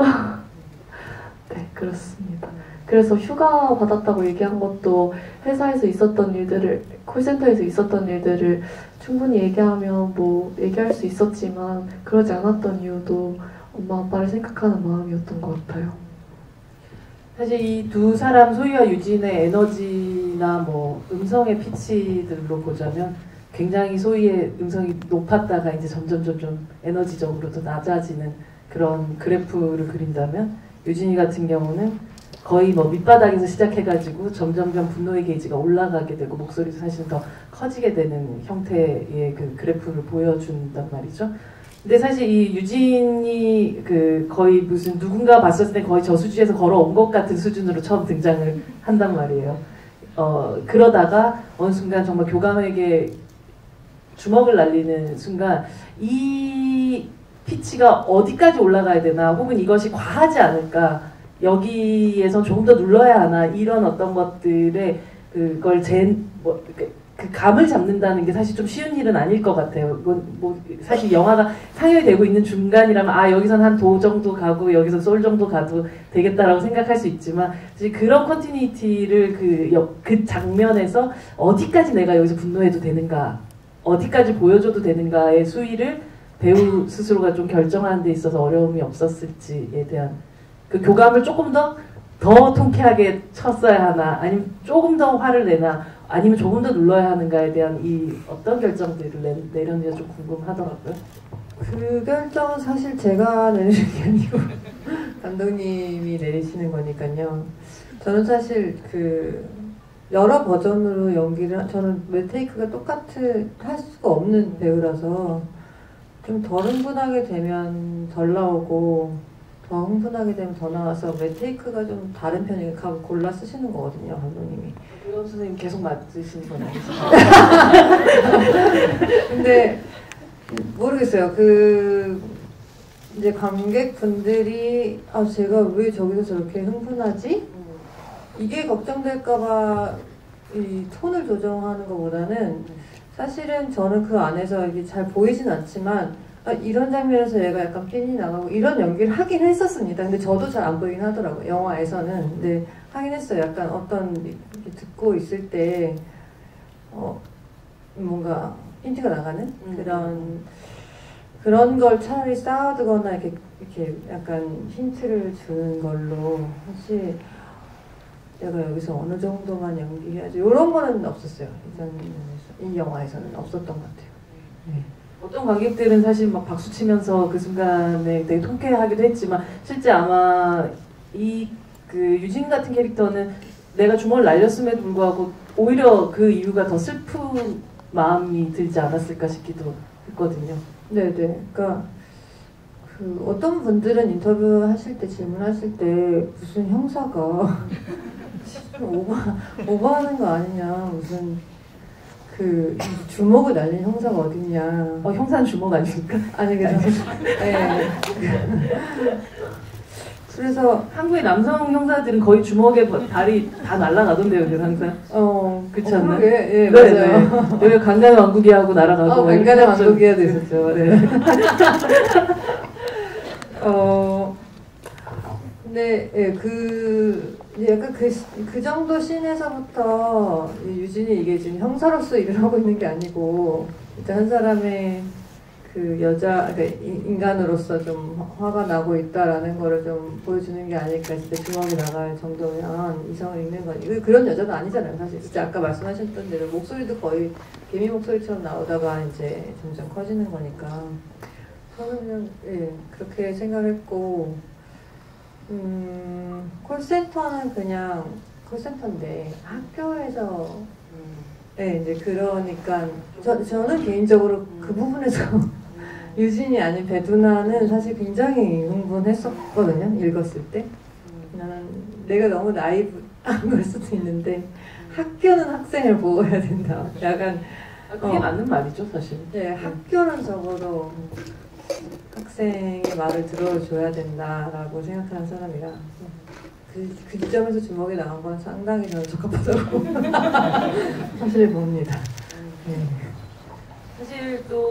네, 그렇습니다. 그래서 휴가 받았다고 얘기한 것도 회사에서 있었던 일들을, 콜센터에서 있었던 일들을 충분히 얘기하면 뭐 얘기할 수 있었지만 그러지 않았던 이유도 엄마 아빠를 생각하는 마음이었던 것 같아요. 사실 이 두 사람 소희와 유진의 에너지나 뭐 음성의 피치들로 보자면 굉장히 소희의 음성이 높았다가 이제 점점 에너지적으로 더 낮아지는 그런 그래프를 그린다면 유진이 같은 경우는 거의 뭐 밑바닥에서 시작해가지고 점점점 분노의 게이지가 올라가게 되고 목소리도 사실 더 커지게 되는 형태의 그 그래프를 보여준단 말이죠. 근데 사실 이 유진이 그 거의 무슨 누군가 봤었을 때 거의 저수지에서 걸어온 것 같은 수준으로 처음 등장을 한단 말이에요. 그러다가 어느 순간 정말 교감에게 주먹을 날리는 순간 이 피치가 어디까지 올라가야 되나 혹은 이것이 과하지 않을까 여기에서 조금 더 눌러야 하나 이런 어떤 것들에 그걸 그 감을 잡는다는 게 사실 좀 쉬운 일은 아닐 것 같아요. 이건 뭐 사실 영화가 상영이 되고 있는 중간이라면 아 여기선 한 도 정도 가고 여기서 솔 정도 가도 되겠다라고 생각할 수 있지만 사실 그런 컨티니티를 그 장면에서 어디까지 내가 여기서 분노해도 되는가, 어디까지 보여줘도 되는가의 수위를 배우 스스로가 좀 결정하는 데 있어서 어려움이 없었을지에 대한 그 교감을 조금 더 통쾌하게 쳤어야 하나, 아니면 조금 더 화를 내나, 아니면 조금 더 눌러야 하는가에 대한 이 어떤 결정들을 내렸는지가 좀 궁금하더라고요. 그 결정은 사실 제가 내리는 게 아니고 감독님이 내리시는 거니까요. 저는 사실 그 여러 버전으로 연기를 저는 매 테이크가 할 수가 없는 배우라서 좀 덜 흥분하게 되면 덜 나오고 더 흥분하게 되면 더 나와서 매 테이크가 좀 다른 편이니까 골라 쓰시는 거거든요, 감독님이. 그럼 선생님 계속 맞으시는 건 아니시죠? 근데 모르겠어요. 그 이제 관객분들이 아 제가 왜 저기서 저렇게 흥분하지? 이게 걱정될까봐 이 톤을 조정하는 것보다는 사실은 저는 그 안에서 이게 잘 보이진 않지만 아, 이런 장면에서 얘가 약간 핀이 나가고 이런 연기를 하긴 했었습니다. 근데 저도 잘 안 보이긴 하더라고요. 영화에서는. 근데 하긴 했어요. 약간 어떤 이렇게 듣고 있을 때 뭔가 힌트가 나가는 그런 걸 차라리 쌓아두거나 이렇게 약간 힌트를 주는 걸로 사실 내가 여기서 어느 정도만 연기해야지 이런 거는 없었어요. 이 영화에서는 없었던 것 같아요. 네. 어떤 관객들은 사실 막 박수 치면서 그 순간에 되게 통쾌하기도 했지만 실제 아마 그 유진 같은 캐릭터는 내가 주먹을 날렸음에도 불구하고 오히려 그 이유가 더 슬픈 마음이 들지 않았을까 싶기도 했거든요. 네네. 그러니까 그 어떤 분들은 인터뷰 하실 때 질문하실 때 무슨 형사가 오버하는 거 아니냐, 무슨 그 주먹을 날린 형사가 어딨냐. 형사는 주먹 아닙니까? 아니 그래서 네. 그래서 한국의 남성 형사들은 거의 주먹에 발이 다 날아가던데요, 그래서 항상. 그렇지 않나요? 예, 네, 맞아요. 네. 여기 강간의 왕국이하고 날아가고. 강간의 왕국이야도 있었죠. 네. 근데 예, 약간 그 정도 씬에서부터 유진이 이게 지금 형사로서 일을 하고 있는 게 아니고 일단 한 사람의 그 여자, 그러니까 인간으로서 좀 화가 나고 있다라는 거를 좀 보여주는 게 아닐까 싶을 때 주먹이 나갈 정도면 이성을 읽는 거니. 그런 여자는 아니잖아요, 사실. 진짜 아까 말씀하셨던 대로 목소리도 거의 개미 목소리처럼 나오다가 이제 점점 커지는 거니까. 저는 그냥, 예, 그렇게 생각했고, 콜센터는 그냥 콜센터인데 학교에서, 네, 이제 그러니까 저는 개인적으로 그 부분에서 유진이 아닌 배두나는 사실 굉장히 흥분했었거든요. 읽었을 때. 나는 내가 너무 나이브한 걸 수도 있는데 학교는 학생을 보호해야 된다. 약간 그게 맞는 말이죠, 사실. 네, 학교는 적어도 학생의 말을 들어줘야 된다라고 생각하는 사람이라 그 지점에서 주먹이 나온 건 상당히 저는 적합하다고 사실 봅니다. 네. 사실 또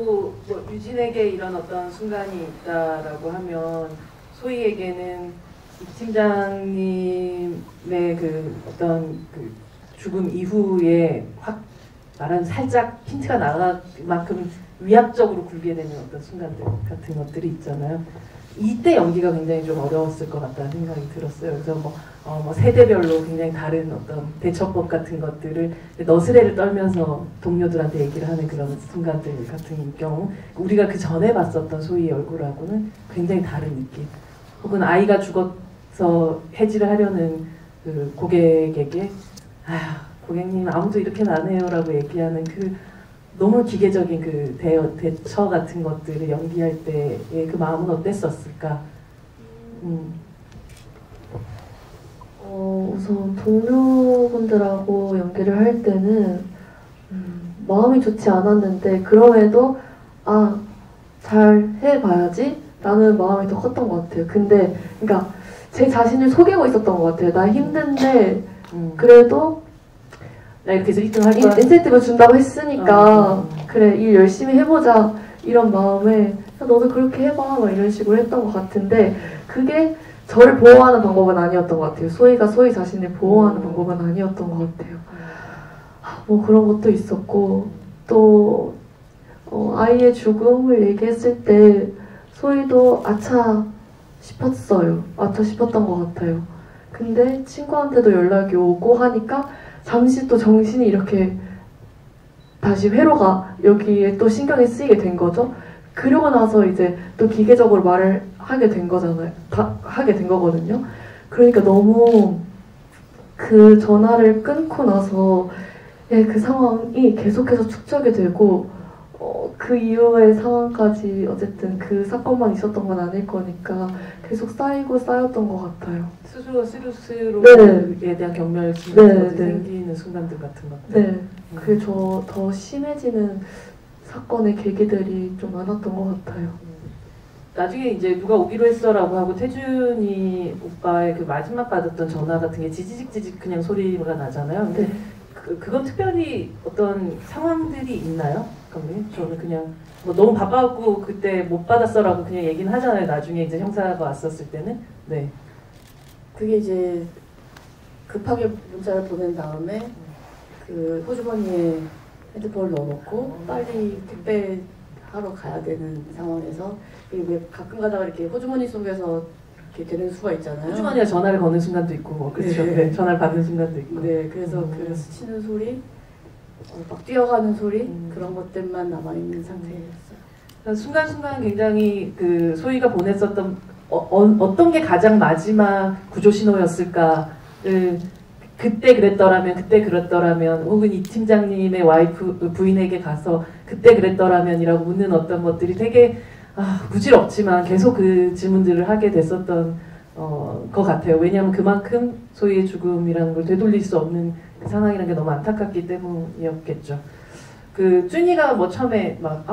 뭐 유진에게 이런 어떤 순간이 있다라고 하면 소희에게는 이 팀장님의 그 어떤 그 죽음 이후에 확 말하는 살짝 힌트가 나갈 만큼 위압적으로 굴게 되는 어떤 순간들 같은 것들이 있잖아요. 이때 연기가 굉장히 좀 어려웠을 것 같다는 생각이 들었어요. 그래서 뭐 세대별로 굉장히 다른 어떤 대처법 같은 것들을 너스레를 떨면서 동료들한테 얘기를 하는 그런 순간들 같은 경우 우리가 그 전에 봤었던 소희의 얼굴하고는 굉장히 다른 느낌. 혹은 아이가 죽어서 해지를 하려는 그 고객에게 고객님 아무도 이렇게는 안 해요 라고 얘기하는 그 너무 기계적인 그 대처 같은 것들을 연기할 때의 그 마음은 어땠었을까? 우선 동료분들하고 연기를 할 때는 마음이 좋지 않았는데 그럼에도 잘 해봐야지 라는 마음이 더 컸던 것 같아요. 근데 그러니까 제 자신을 속이고 있었던 것 같아요. 나 힘든데 그래도 나 이렇게 해서 1등 할 거야. 인센티브 준다고 했으니까 어. 그래 일 열심히 해보자 이런 마음에 야, 너도 그렇게 해봐 막 이런 식으로 했던 것 같은데 그게 저를 보호하는 방법은 아니었던 것 같아요. 소희가 소희 자신을 보호하는 방법은 아니었던 것 같아요. 뭐 그런 것도 있었고 또 아이의 죽음을 얘기했을 때 소희도 아차 싶었어요. 아차 싶었던 것 같아요. 근데 친구한테도 연락이 오고 하니까 잠시 또 정신이 이렇게 다시 회로가 여기에 또 신경이 쓰이게 된 거죠. 그러고 나서 이제 또 기계적으로 말을 하게 된 거잖아요. 하게 된 거거든요. 그러니까 너무 그 전화를 끊고 나서 그 상황이 계속해서 축적이 되고 그 이후의 상황까지 어쨌든 그 사건만 있었던 건 아닐 거니까 계속 쌓이고 쌓였던 것 같아요. 스스로가 스스로에 네. 대한 경멸심이 네. 네. 생기는 순간들 같은 것들. 네, 그게 더 심해지는 사건의 계기들이 좀 많았던 것 같아요. 나중에 이제 누가 오기로 했어라고 하고 태준이 오빠의 그 마지막 받았던 전화 같은 게 지지직 그냥 소리가 나잖아요. 근데 네. 그건 특별히 어떤 상황들이 있나요? 감독님? 저는 그냥 뭐 너무 바빠갖고 그때 못 받았어라고 그냥 얘기는 하잖아요. 나중에 이제 형사가 왔었을 때는. 네. 그게 이제 급하게 문자를 보낸 다음에 그 호주머니에 핸드폰을 넣어놓고 빨리 택배 하러 가야 되는 상황에서 왜 가끔 가다가 이렇게 호주머니 속에서 이렇게 되는 수가 있잖아요. 호주머니가 전화를 거는 순간도 있고 뭐 그렇죠. 네. 네. 전화를 받은 순간도 있고. 네, 그래서 그 스치는 소리, 막 뛰어가는 소리 그런 것들만 남아있는 상태였어요. 그러니까 순간순간 굉장히 그 소희가 보냈었던 어떤 게 가장 마지막 구조 신호였을까를 그때 그랬더라면 혹은 이 팀장님의 와이프 부인에게 가서 그때 그랬더라면이라고 묻는 어떤 것들이 되게 부질없지만 계속 그 질문들을 하게 됐었던 것 같아요. 왜냐하면 그만큼 소희의 죽음이라는 걸 되돌릴 수 없는 그 상황이라는 게 너무 안타깝기 때문이었겠죠. 그 쭈니가 뭐 처음에 막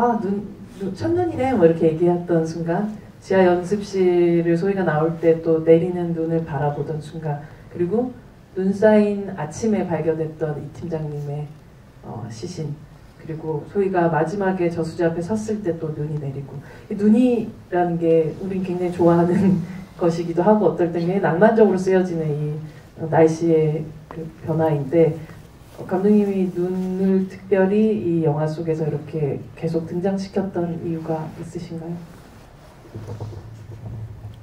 첫눈이네 뭐 이렇게 얘기했던 순간, 지하 연습실을 소희가 나올 때 또 내리는 눈을 바라보던 순간, 그리고 눈 쌓인 아침에 발견했던 이 팀장님의 시신, 그리고 소희가 마지막에 저수지 앞에 섰을 때 또 눈이 내리고, 이 눈이라는 게 우린 굉장히 좋아하는 것이기도 하고 어떨 때는 낭만적으로 쓰여지는 이 날씨의 그 변화인데, 감독님이 눈을 특별히 이 영화 속에서 이렇게 계속 등장시켰던 이유가 있으신가요?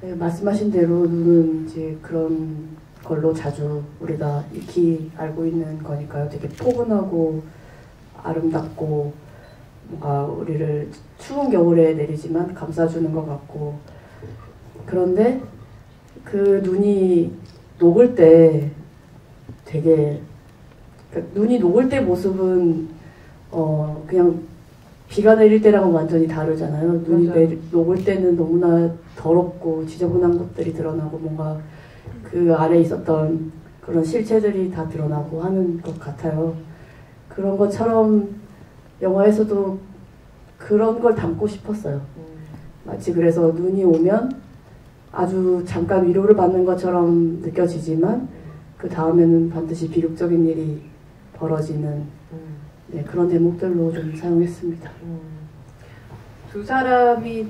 네, 말씀하신 대로 눈은 이제 그런 걸로 자주 우리가 익히 알고 있는 거니까요. 되게 포근하고 아름답고 뭔가 우리를 추운 겨울에 내리지만 감싸주는 것 같고, 그런데 그 눈이 녹을 때 되게, 그러니까 눈이 녹을 때 모습은 그냥 비가 내릴 때랑은 완전히 다르잖아요. 눈이 녹을 때는 너무나 더럽고 지저분한 것들이 드러나고 뭔가 그 아래에 있었던 그런 실체들이 다 드러나고 하는 것 같아요. 그런 것처럼 영화에서도 그런 걸 담고 싶었어요. 마치 그래서 눈이 오면 아주 잠깐 위로를 받는 것처럼 느껴지지만 그 다음에는 반드시 비극적인 일이 벌어지는 네, 그런 대목들로 좀 사용했습니다. 두 사람이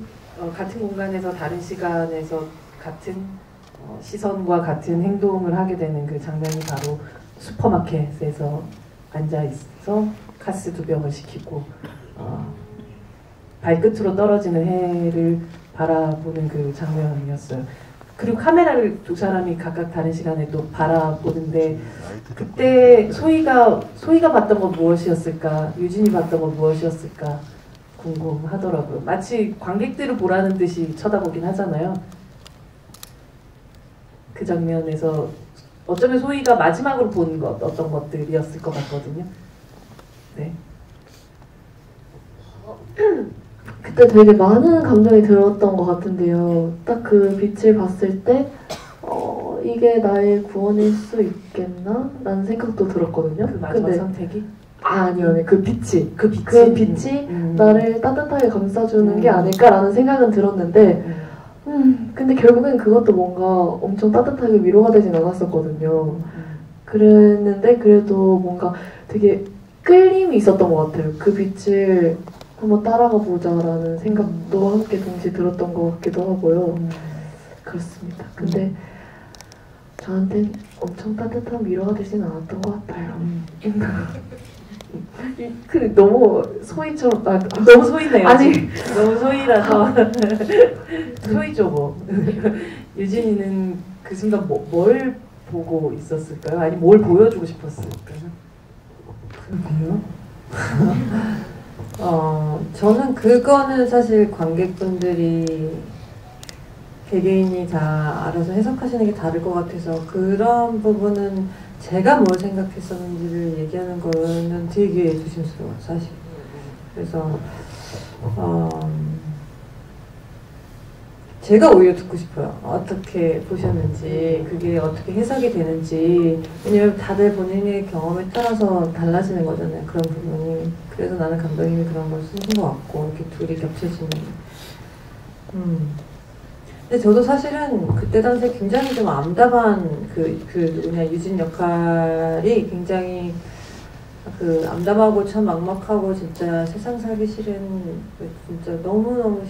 같은 공간에서 다른 시간에서 같은 시선과 같은 행동을 하게 되는 그 장면이 바로 슈퍼마켓에서 앉아있어 카스 2병을 시키고 발끝으로 떨어지는 해를 바라보는 그 장면이었어요. 그리고 카메라를 두 사람이 각각 다른 시간에 또 바라보는데, 그때 소희가 봤던 건 무엇이었을까, 유진이 봤던 건 무엇이었을까 궁금하더라고요. 마치 관객들을 보라는 듯이 쳐다보긴 하잖아요. 그 장면에서 어쩌면 소희가 마지막으로 본 어떤 것들이었을 것 같거든요. 네. 그때 되게 많은 감정이 들었던 것 같은데요. 딱 그 빛을 봤을 때 이게 나의 구원일 수 있겠나? 라는 생각도 들었거든요. 그 마지막 근데 선택이? 아니요. 그 빛이 그 나를 따뜻하게 감싸주는 게 아닐까라는 생각은 들었는데 근데 결국엔 그것도 뭔가 엄청 따뜻하게 위로가 되진 않았었거든요. 그랬는데 그래도 뭔가 되게 끌림이 있었던 것 같아요. 그 빛을 한번 따라가 보자라는 생각도 함께 동시에 들었던 것 같기도 하고요. 그렇습니다. 근데 저한텐 엄청 따뜻한 위로가 되진 않았던 것 같아요. 그 너무 소희처럼 너무 소이네요. 아니 너무 소이라서 소이죠 뭐. 유진이는 그 순간 뭘 보고 있었을까요? 아니 뭘 보여주고 싶었을까요? 그러게요. 저는 그거는 사실 관객분들이 개개인이 다 알아서 해석하시는 게 다를 것 같아서 그런 부분은 제가 뭘 생각했었는지를 얘기하는 거는 되게 조심스러워요, 사실. 그래서 제가 오히려 듣고 싶어요. 어떻게 보셨는지, 그게 어떻게 해석이 되는지. 왜냐면 다들 본인의 경험에 따라서 달라지는 거잖아요, 그런 부분이. 그래서 나는 감독님이 그런 걸 쓰신 것 같고, 이렇게 둘이 겹쳐지는. 근데 저도 사실은 그때 당시에 굉장히 좀 암담한 누구냐, 유진 역할이 굉장히 암담하고 참 막막하고 진짜 세상 살기 싫은 진짜 너무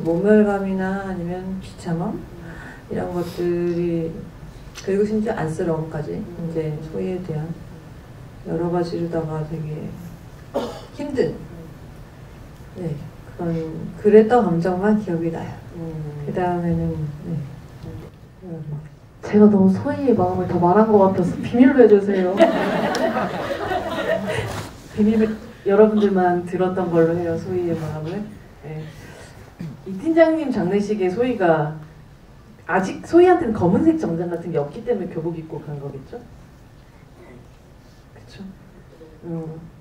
모멸감이나 아니면 비참함 이런 것들이 그리고 심지어 안쓰러움까지 이제 소희에 대한 여러 가지로다가 되게 힘든 그랬던 감정만 기억이 나요. 그 다음에는 제가 너무 소희의 마음을 다 말한 것 같아서 비밀로 해주세요. 비밀 여러분들만 들었던 걸로 해요. 소희의 마음을. 네. 이 팀장님 장례식에 소희가 아직 소희한테는 검은색 정장 같은 게 없기 때문에 교복 입고 간 거겠죠? 그렇죠.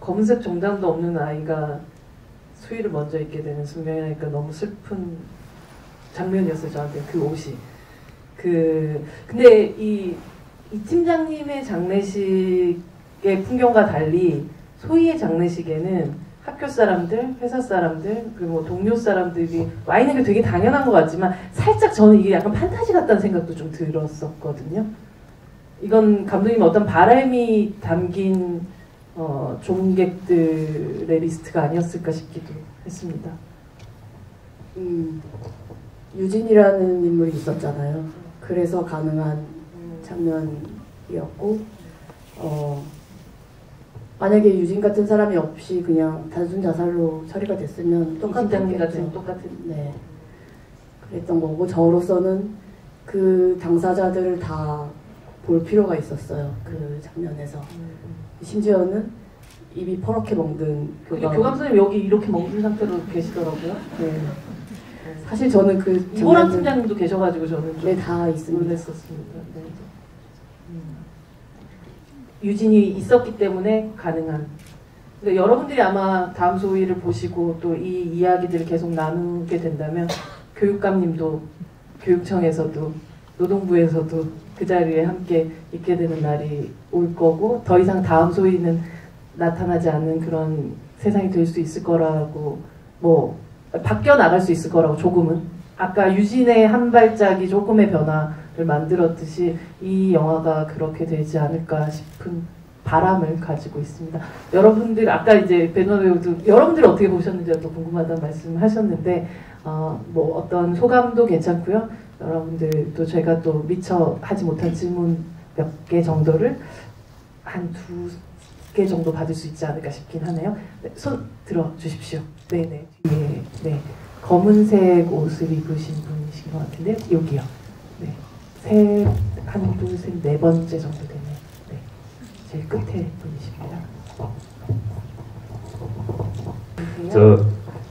검은색 정장도 없는 아이가 소희를 먼저 입게 되는 순간이니까 너무 슬픈 장면이었어요. 저한테 그 옷이. 근데 이 팀장님의 장례식의 풍경과 달리 소희의 장례식에는 학교 사람들, 회사 사람들, 그리고 뭐 동료 사람들이 와 있는 게 되게 당연한 것 같지만 살짝 저는 이게 약간 판타지 같다는 생각도 좀 들었었거든요. 이건 감독님 어떤 바람이 담긴 종객들의 리스트가 아니었을까 싶기도 했습니다. 유진이라는 인물이 있었잖아요. 그래서 가능한 장면이었고 만약에 유진 같은 사람이 없이 그냥 단순 자살로 처리가 됐으면 똑같은 같은 똑같은 네 그랬던 거고 저로서는 그 당사자들을 다 볼 필요가 있었어요. 그 장면에서 심지어는 입이 퍼렇게 멍든 교감 선생님 여기 이렇게 멍든 상태로 계시더라고요. 네. 사실 저는 그 이보람 팀장님도 계셔가지고 저는 좀 다 있습니다. 놀랐었습니다. 네. 유진이 있었기 때문에 가능한. 그러니까 여러분들이 아마 다음 소위를 보시고 또 이 이야기들을 계속 나누게 된다면 교육감님도 교육청에서도 노동부에서도 그 자리에 함께 있게 되는 날이 올 거고 더 이상 다음 소위는 나타나지 않는 그런 세상이 될 수 있을 거라고 뭐 바뀌어 나갈 수 있을 거라고 조금은 아까 유진의 한 발짝이 조금의 변화를 만들었듯이 이 영화가 그렇게 되지 않을까 싶은 바람을 가지고 있습니다. 여러분들 아까 이제 배너 배우도 여러분들 어떻게 보셨는지가 또 궁금하다는 말씀하셨는데 뭐 어떤 소감도 괜찮고요. 여러분들도 제가 또 미처 하지 못한 질문 몇 개 정도를 한 2개 정도 받을 수 있지 않을까 싶긴 하네요. 네, 손 들어 주십시오. 네네. 네, 네. 검은색 옷을 입으신 분이신 것 같은데 여기요. 네. 한, 둘, 셋, 네 번째 정도 되네요. 네. 제일 끝에 분이십니다.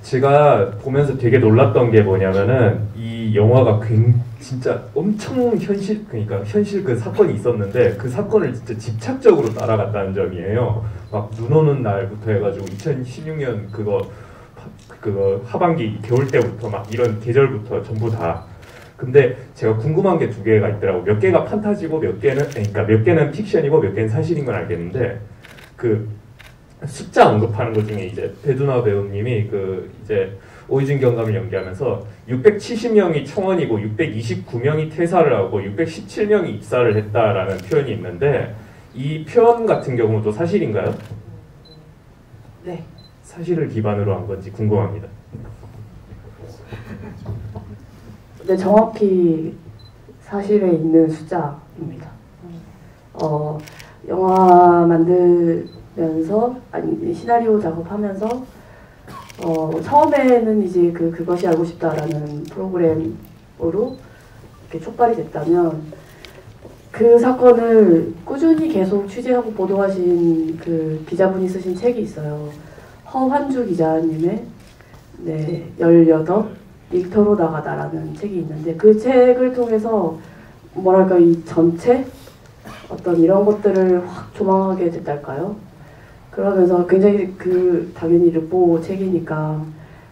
제가 보면서 되게 놀랐던 게 뭐냐면은 이 영화가 진짜 엄청 그러니까 현실 그 사건이 있었는데 그 사건을 진짜 집착적으로 따라갔다는 점이에요. 막 눈 오는 날부터 해가지고 2016년 그거 하반기 겨울 때부터 막 이런 계절부터 전부 다. 근데 제가 궁금한 게 2개가 있더라고. 몇 개가 판타지고 몇 개는 픽션이고 몇 개는 사실인 건 알겠는데 그 숫자 언급하는 것 중에 이제 배두나 배우님이 이제 오이진 경감을 연기하면서 670명이 청원이고 629명이 퇴사를 하고 617명이 입사를 했다라는 표현이 있는데 이 표현 같은 경우도 사실인가요? 네. 사실을 기반으로 한 건지 궁금합니다. 네, 정확히 사실에 있는 숫자입니다. 영화 만들면서 아니 시나리오 작업하면서 처음에는 이제 그것이 알고 싶다라는 프로그램으로 이렇게 촉발이 됐다면 그 사건을 꾸준히 계속 취재하고 보도하신 그 기자분이 쓰신 책이 있어요. 허환주 기자님의 18 일터로 나가다라는 책이 있는데 그 책을 통해서 뭐랄까 이 전체 어떤 이런 것들을 확 조망하게 됐달까요? 그러면서 굉장히 당연히 르포 책이니까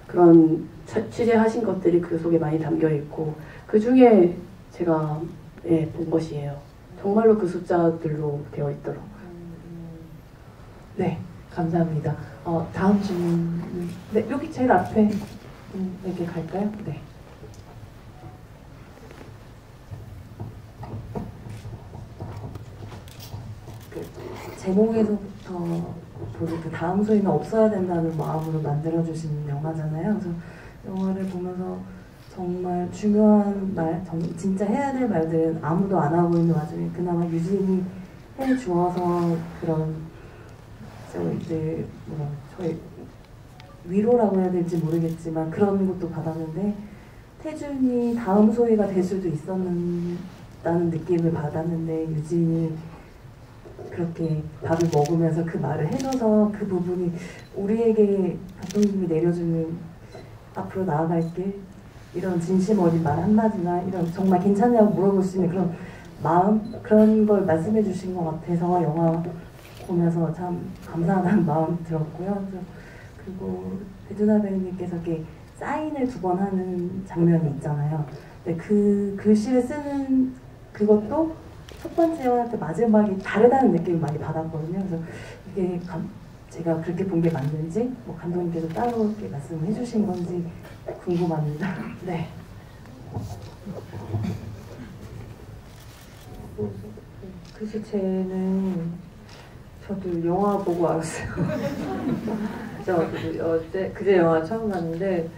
그런 취재하신 것들이 그 속에 많이 담겨 있고 그 중에 제가 본 것이에요. 정말로 그 숫자들로 되어 있더라고요. 네, 감사합니다. 다음 질문. 네, 여기 제일 앞에 이렇게 갈까요? 네. 제목에서부터 보는 그 다음 소리는 없어야 된다는 마음으로 만들어주신 영화잖아요. 그래서 영화를 보면서 정말 중요한 말, 진짜 해야 될 말들은 아무도 안 하고 있는 와중에 그나마 유진이 해주어서 그런 저희 위로라고 해야 될지 모르겠지만 그런 것도 받았는데 태준이 다음 소리가 될 수도 있었다는 느낌을 받았는데 유진이 그렇게 밥을 먹으면서 그 말을 해줘서 그 부분이 우리에게 감독님이 내려주는 앞으로 나아갈게 이런 진심 어린 말 한마디나 이런 정말 괜찮냐고 물어볼 수 있는 그런 마음 그런 걸 말씀해 주신 것 같아서 영화 보면서 참 감사하다는 마음 들었고요. 그리고 배두나 배우님께서 이렇게 사인을 2번 하는 장면이 있잖아요. 근데 그 글씨를 쓰는 그것도 첫 번째 영화 때 마지막이 다르다는 느낌을 많이 받았거든요. 그래서 이게 제가 그렇게 본 게 맞는지 뭐 감독님께서 따로 이렇게 말씀을 해주신 건지 궁금합니다. 네. 글쎄 쟤는 저도 영화 보고 알았어요. 그제 영화 처음 봤는데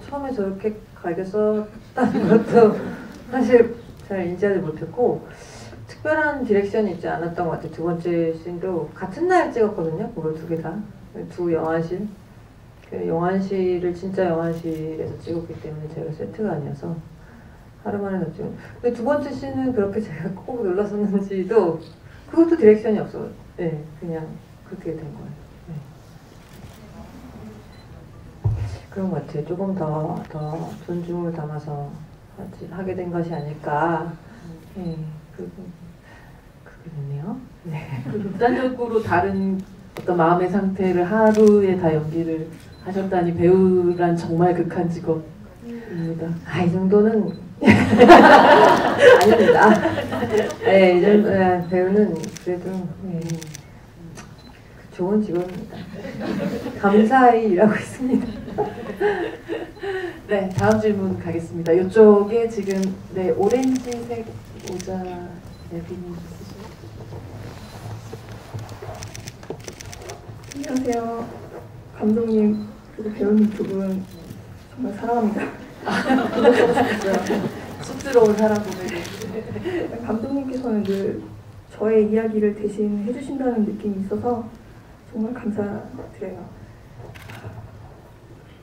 처음에 저렇게 갈게 썼다는 것도 사실 잘 인지하지 못했고 특별한 디렉션이 있지 않았던 것 같아요. 2번째 씬도 같은 날 찍었거든요. 그걸 2개 다. 2 영화실. 그 영화실을 진짜 영화실에서 찍었기 때문에 제가 세트가 아니어서 하루 만에 다 찍었는데 근데 2번째 씬은 그렇게 제가 꼭 놀랐었는지도 그것도 디렉션이 없어요. 네, 그냥 그렇게 된 거예요. 네. 그런 것 같아요. 조금 더 존중을 담아서 하게 된 것이 아닐까. 네, 그게 됐네요. 네. 극단적으로 다른 어떤 마음의 상태를 하루에 다 연기를 하셨다니 배우란 정말 극한 직업입니다. 이 정도는 아닙니다. 네, 배우는 그래도 좋은 직업입니다. 감사히 일하고 있습니다. 네, 다음 질문 가겠습니다. 이쪽에 지금 오렌지색 모자 비니 쓰시죠? 안녕하세요. 감독님 그리고 배우님 2분 정말 사랑합니다. 쑥스러운 사람 보내고 감독님께서는 늘 저의 이야기를 대신 해주신다는 느낌이 있어서 정말 감사드려요.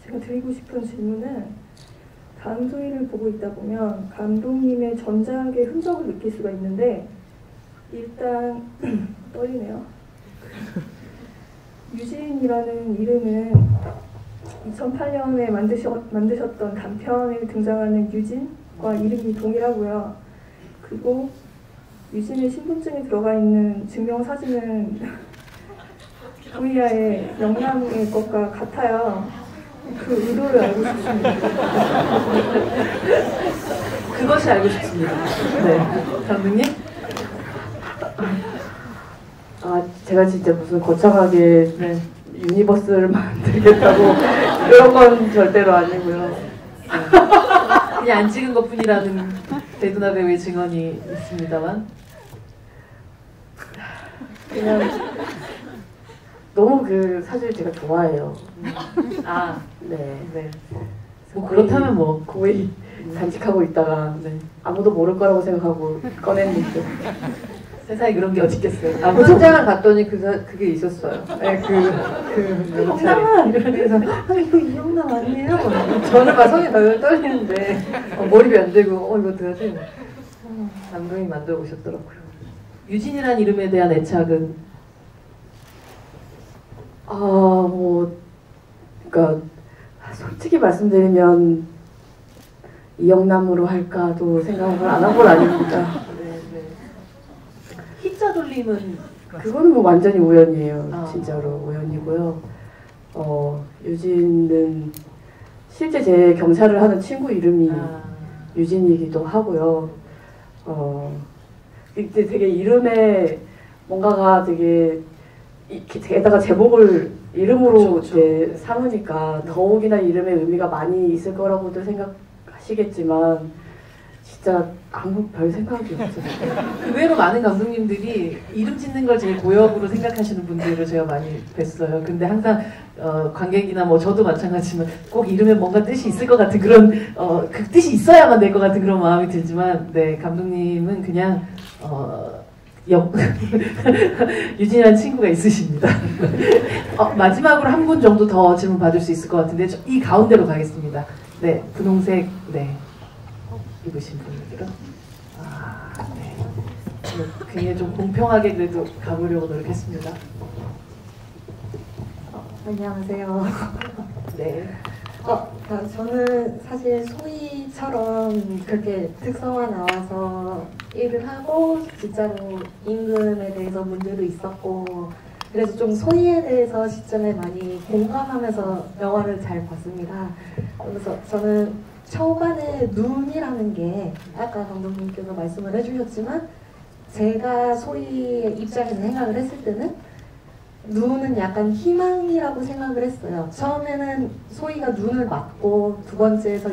제가 드리고 싶은 질문은 다음 소리를 보고 있다 보면 감독님의 전작의 흔적을 느낄 수가 있는데 일단 떨리네요. 유진이라는 이름은 2008년에 만드셨던 단편에 등장하는 유진과 이름이 동일하고요. 그리고 유진의 신분증에 들어가 있는 증명사진은 코리아의 영남의 것과 같아요. 그 의도를 알고 싶습니다. 그것이 알고 싶습니다. 네, 감독님? 제가 진짜 무슨 거창하게 유니버스를 만들겠다고 그런 건 절대로 아니고요. 그냥 안 찍은 것뿐이라는 배두나 배우의 증언이 있습니다만 그냥 너무 사실 제가 좋아해요. 아, 네. 네. 뭐 그렇다면 뭐 고이 간직하고 있다가 아무도 모를 거라고 생각하고 꺼냈는데 세상에 그런 게 어디 있겠어요. 현장을 갔더니 그게 있었어요. 네, 명찰이. 그래서 이거 이영남 아니에요? 저는 막 손이 덜 떨리는데 몰입이 안 되고 이거 어떡하지? 감독이 만들어 오셨더라고요. 유진이란 이름에 대한 애착은 그러니까 솔직히 말씀드리면 이영남으로 할까도 생각을 안 한 건 아닙니다. 네, 네. 희자 돌림은 그거는 뭐 완전히 우연이에요. 아. 진짜로 우연이고요. 유진은 실제 제 경찰을 하는 친구 이름이 유진이기도 하고요. 이때 되게 이름에 뭔가가 되게 게다가 제목을 이름으로 그쵸. 이제 삼으니까 더욱이나 이름에 의미가 많이 있을 거라고도 생각하시겠지만 진짜 아무 별 생각이 없어요. 의외로 많은 감독님들이 이름 짓는 걸 제일 고역으로 생각하시는 분들을 제가 많이 뵀어요. 근데 항상 관객이나 뭐 저도 마찬가지지만 꼭 이름에 뭔가 뜻이 있을 것 같은 그런 그 뜻이 있어야만 될 것 같은 그런 마음이 들지만 네 감독님은 그냥 유진이라는 친구가 있으십니다. 마지막으로 한 분 정도 더 질문 받을 수 있을 것 같은데 이 가운데로 가겠습니다. 네 분홍색 네 입으신 분들은 네. 굉장히 좀 공평하게 그래도 가보려고 노력했습니다. 안녕하세요. 네. 저는 사실 소희처럼 그렇게 특성화 나와서 일을 하고 진짜로 임금에 대해서 문제도 있었고 그래서 좀 소희에 대해서 시점에 많이 공감하면서 영화를 잘 봤습니다. 그래서 저는 초반에 눈이라는 게 아까 감독님께서 말씀을 해주셨지만 제가 소희의 입장에서 생각을 했을 때는 눈은 약간 희망이라고 생각을 했어요. 처음에는 소희가 눈을 맞고 두 번째에서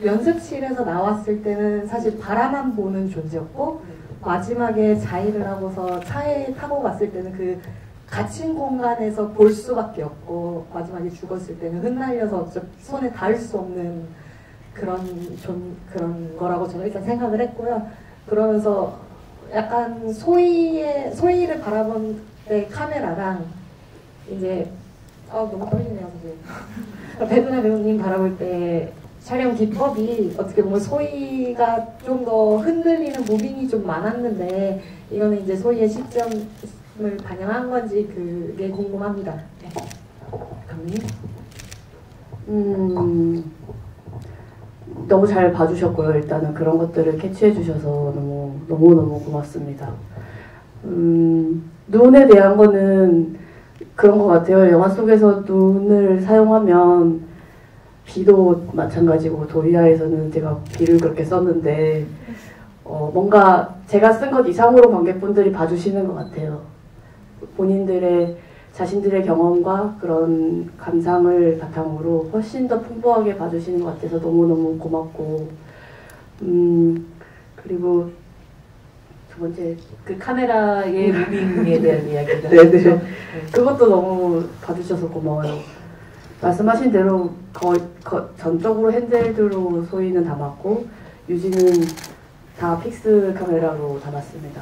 연습실에서 나왔을 때는 사실 바라만 보는 존재였고 마지막에 자의를 하고서 차에 타고 갔을 때는 그 갇힌 공간에서 볼 수밖에 없고 마지막에 죽었을 때는 흩날려서 손에 닿을 수 없는 그런 거라고 저는 일단 생각을 했고요. 그러면서 약간 소희를 바라본 때 카메라랑 이제 너무 떨리네요 사실. 배두나 배우님 바라볼 때 촬영 기법이 어떻게 보면 소희가 좀 더 흔들리는 무빙이 좀 많았는데 이거는 이제 소희의 시점을 반영한 건지 그게 궁금합니다. 네. 감독님? 너무 잘 봐주셨고요. 일단은 그런 것들을 캐치해 주셔서 너무 고맙습니다. 눈에 대한 거는 그런 것 같아요. 영화 속에서 눈을 사용하면 비도 마찬가지고 도리아에서는 제가 비를 그렇게 썼는데 뭔가 제가 쓴 것 이상으로 관객분들이 봐주시는 것 같아요. 본인들의 자신들의 경험과 그런 감상을 바탕으로 훨씬 더 풍부하게 봐주시는 것 같아서 너무너무 고맙고 그리고 두 번째 그 카메라의 무빙에 대한 이야기가 네네 그것도 너무 봐주셔서 고마워요. 말씀하신 대로 전적으로 핸들드로 소희는 담았고 유진은 다 픽스 카메라로 담았습니다.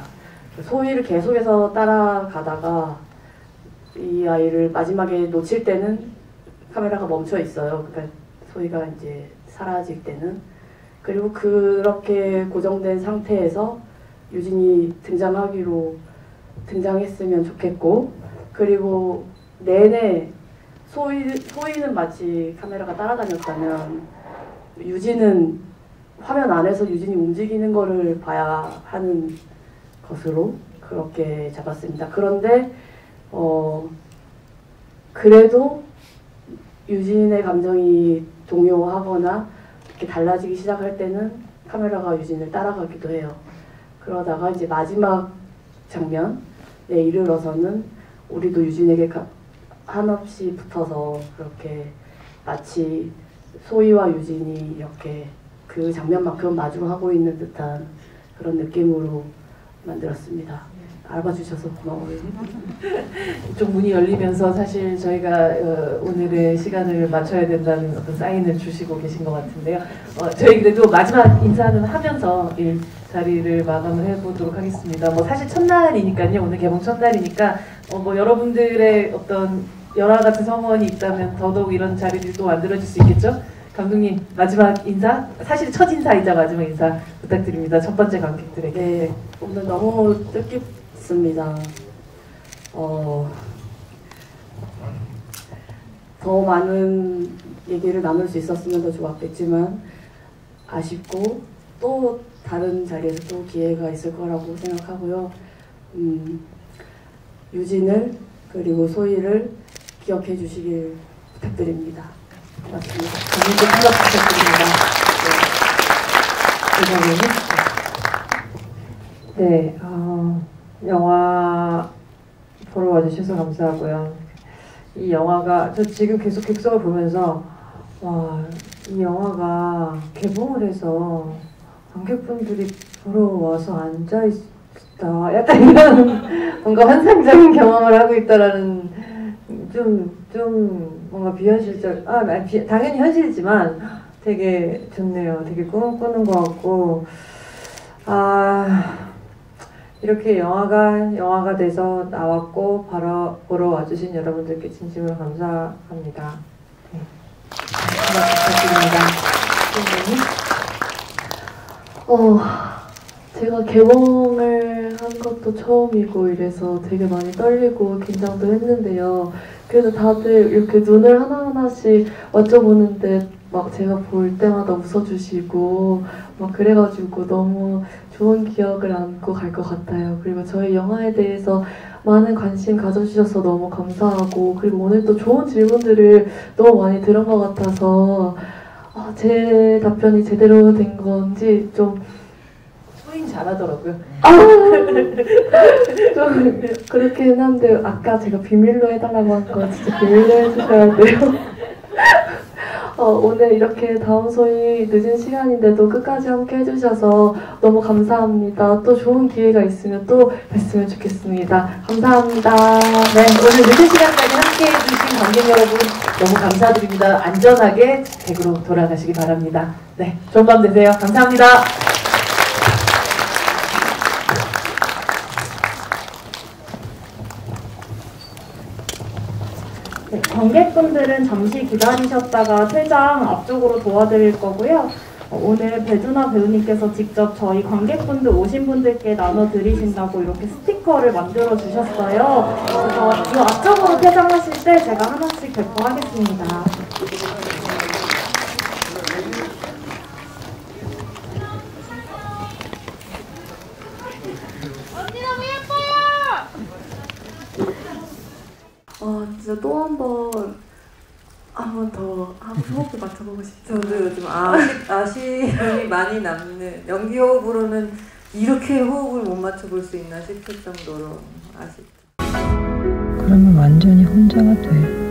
소희를 계속해서 따라가다가 이 아이를 마지막에 놓칠 때는 카메라가 멈춰 있어요. 그러니까 소희가 이제 사라질 때는. 그리고 그렇게 고정된 상태에서 유진이 등장했으면 좋겠고, 그리고 내내 소희는 마치 카메라가 따라다녔다면 유진은 화면 안에서 유진이 움직이는 거를 봐야 하는 것으로 그렇게 잡았습니다. 그런데 그래도 유진의 감정이 동요하거나 이렇게 달라지기 시작할 때는 카메라가 유진을 따라가기도 해요. 그러다가 이제 마지막 장면에 이르러서는 우리도 유진에게 한없이 붙어서 그렇게 마치 소희와 유진이 이렇게 그 장면만큼 마주하고 있는 듯한 그런 느낌으로 만들었습니다. 알아봐주셔서 고마워요. 이쪽 문이 열리면서 사실 저희가 오늘의 시간을 맞춰야 된다는 어떤 사인을 주시고 계신 것 같은데요. 저희 그래도 마지막 인사는 하면서 이 자리를 마감을 해보도록 하겠습니다. 뭐 사실 첫날이니까요. 오늘 개봉 첫날이니까 뭐 여러분들의 어떤 열화 같은 성원이 있다면 더더욱 이런 자리들도 만들어질 수 있겠죠? 감독님 마지막 인사? 사실 첫 인사이자 마지막 인사 부탁드립니다. 첫 번째 관객들에게. 네, 오늘 너무 뜻깊습니다. 더 많은 얘기를 나눌 수 있었으면 더 좋았겠지만 아쉽고 또 다른 자리에서 또 기회가 있을 거라고 생각하고요. 유진을 그리고 소희를 기억해 주시길 부탁드립니다. 고맙습니다. 감독님 생각 부탁드립니다. 네, 영화 보러 와주셔서 감사하고요. 이 영화가 저 지금 계속 객석을 보면서 와, 이 영화가 개봉을 해서 관객분들이 보러 와서 앉아 있다. 약간 이런 뭔가 환상적인 경험을 하고 있다라는 좀 뭔가 비현실적 당연히 현실이지만 되게 좋네요. 되게 꿈을 꾸는 것 같고 이렇게 영화가 돼서 나왔고 바로 보러 와주신 여러분들께 진심으로 감사합니다. 네. 부탁드립니다. 제가 개봉을 한 것도 처음이고 이래서 되게 많이 떨리고 긴장도 했는데요. 그래도 다들 이렇게 눈을 하나하나씩 맞춰보는데 막 제가 볼 때마다 웃어주시고 막 그래가지고 너무 좋은 기억을 안고 갈 것 같아요. 그리고 저희 영화에 대해서 많은 관심 가져주셔서 너무 감사하고 그리고 오늘 또 좋은 질문들을 너무 많이 들은 것 같아서 제 답변이 제대로 된 건지 좀 소인 잘하더라고요. 좀 그렇긴 한데 아까 제가 비밀로 해달라고 한 거 진짜 비밀로 해주셔야 돼요. 오늘 이렇게 다음 소위 늦은 시간인데도 끝까지 함께 해주셔서 너무 감사합니다. 또 좋은 기회가 있으면 또 뵀으면 좋겠습니다. 감사합니다. 네, 오늘 늦은 시간까지 함께 해주신 관객 여러분 너무 감사드립니다. 안전하게 댁으로 돌아가시기 바랍니다. 네, 좋은 밤 되세요. 감사합니다. 네, 관객분들은 잠시 기다리셨다가 퇴장 앞쪽으로 도와드릴 거고요. 오늘 배두나 배우님께서 직접 저희 관객분들 오신 분들께 나눠드리신다고 이렇게 스티커를 만들어 주셨어요. 그래서 이 앞쪽으로 퇴장하실 때 제가 하나씩 배포하겠습니다. 진짜 또 한 번 더 호흡을 맞춰보고 싶어요. 저도 요즘 아쉬움이 많이 남는 연기 호흡으로는 이렇게 호흡을 못 맞춰볼 수 있나 싶을 정도로 아쉽다. 그러면 완전히 혼자가 돼.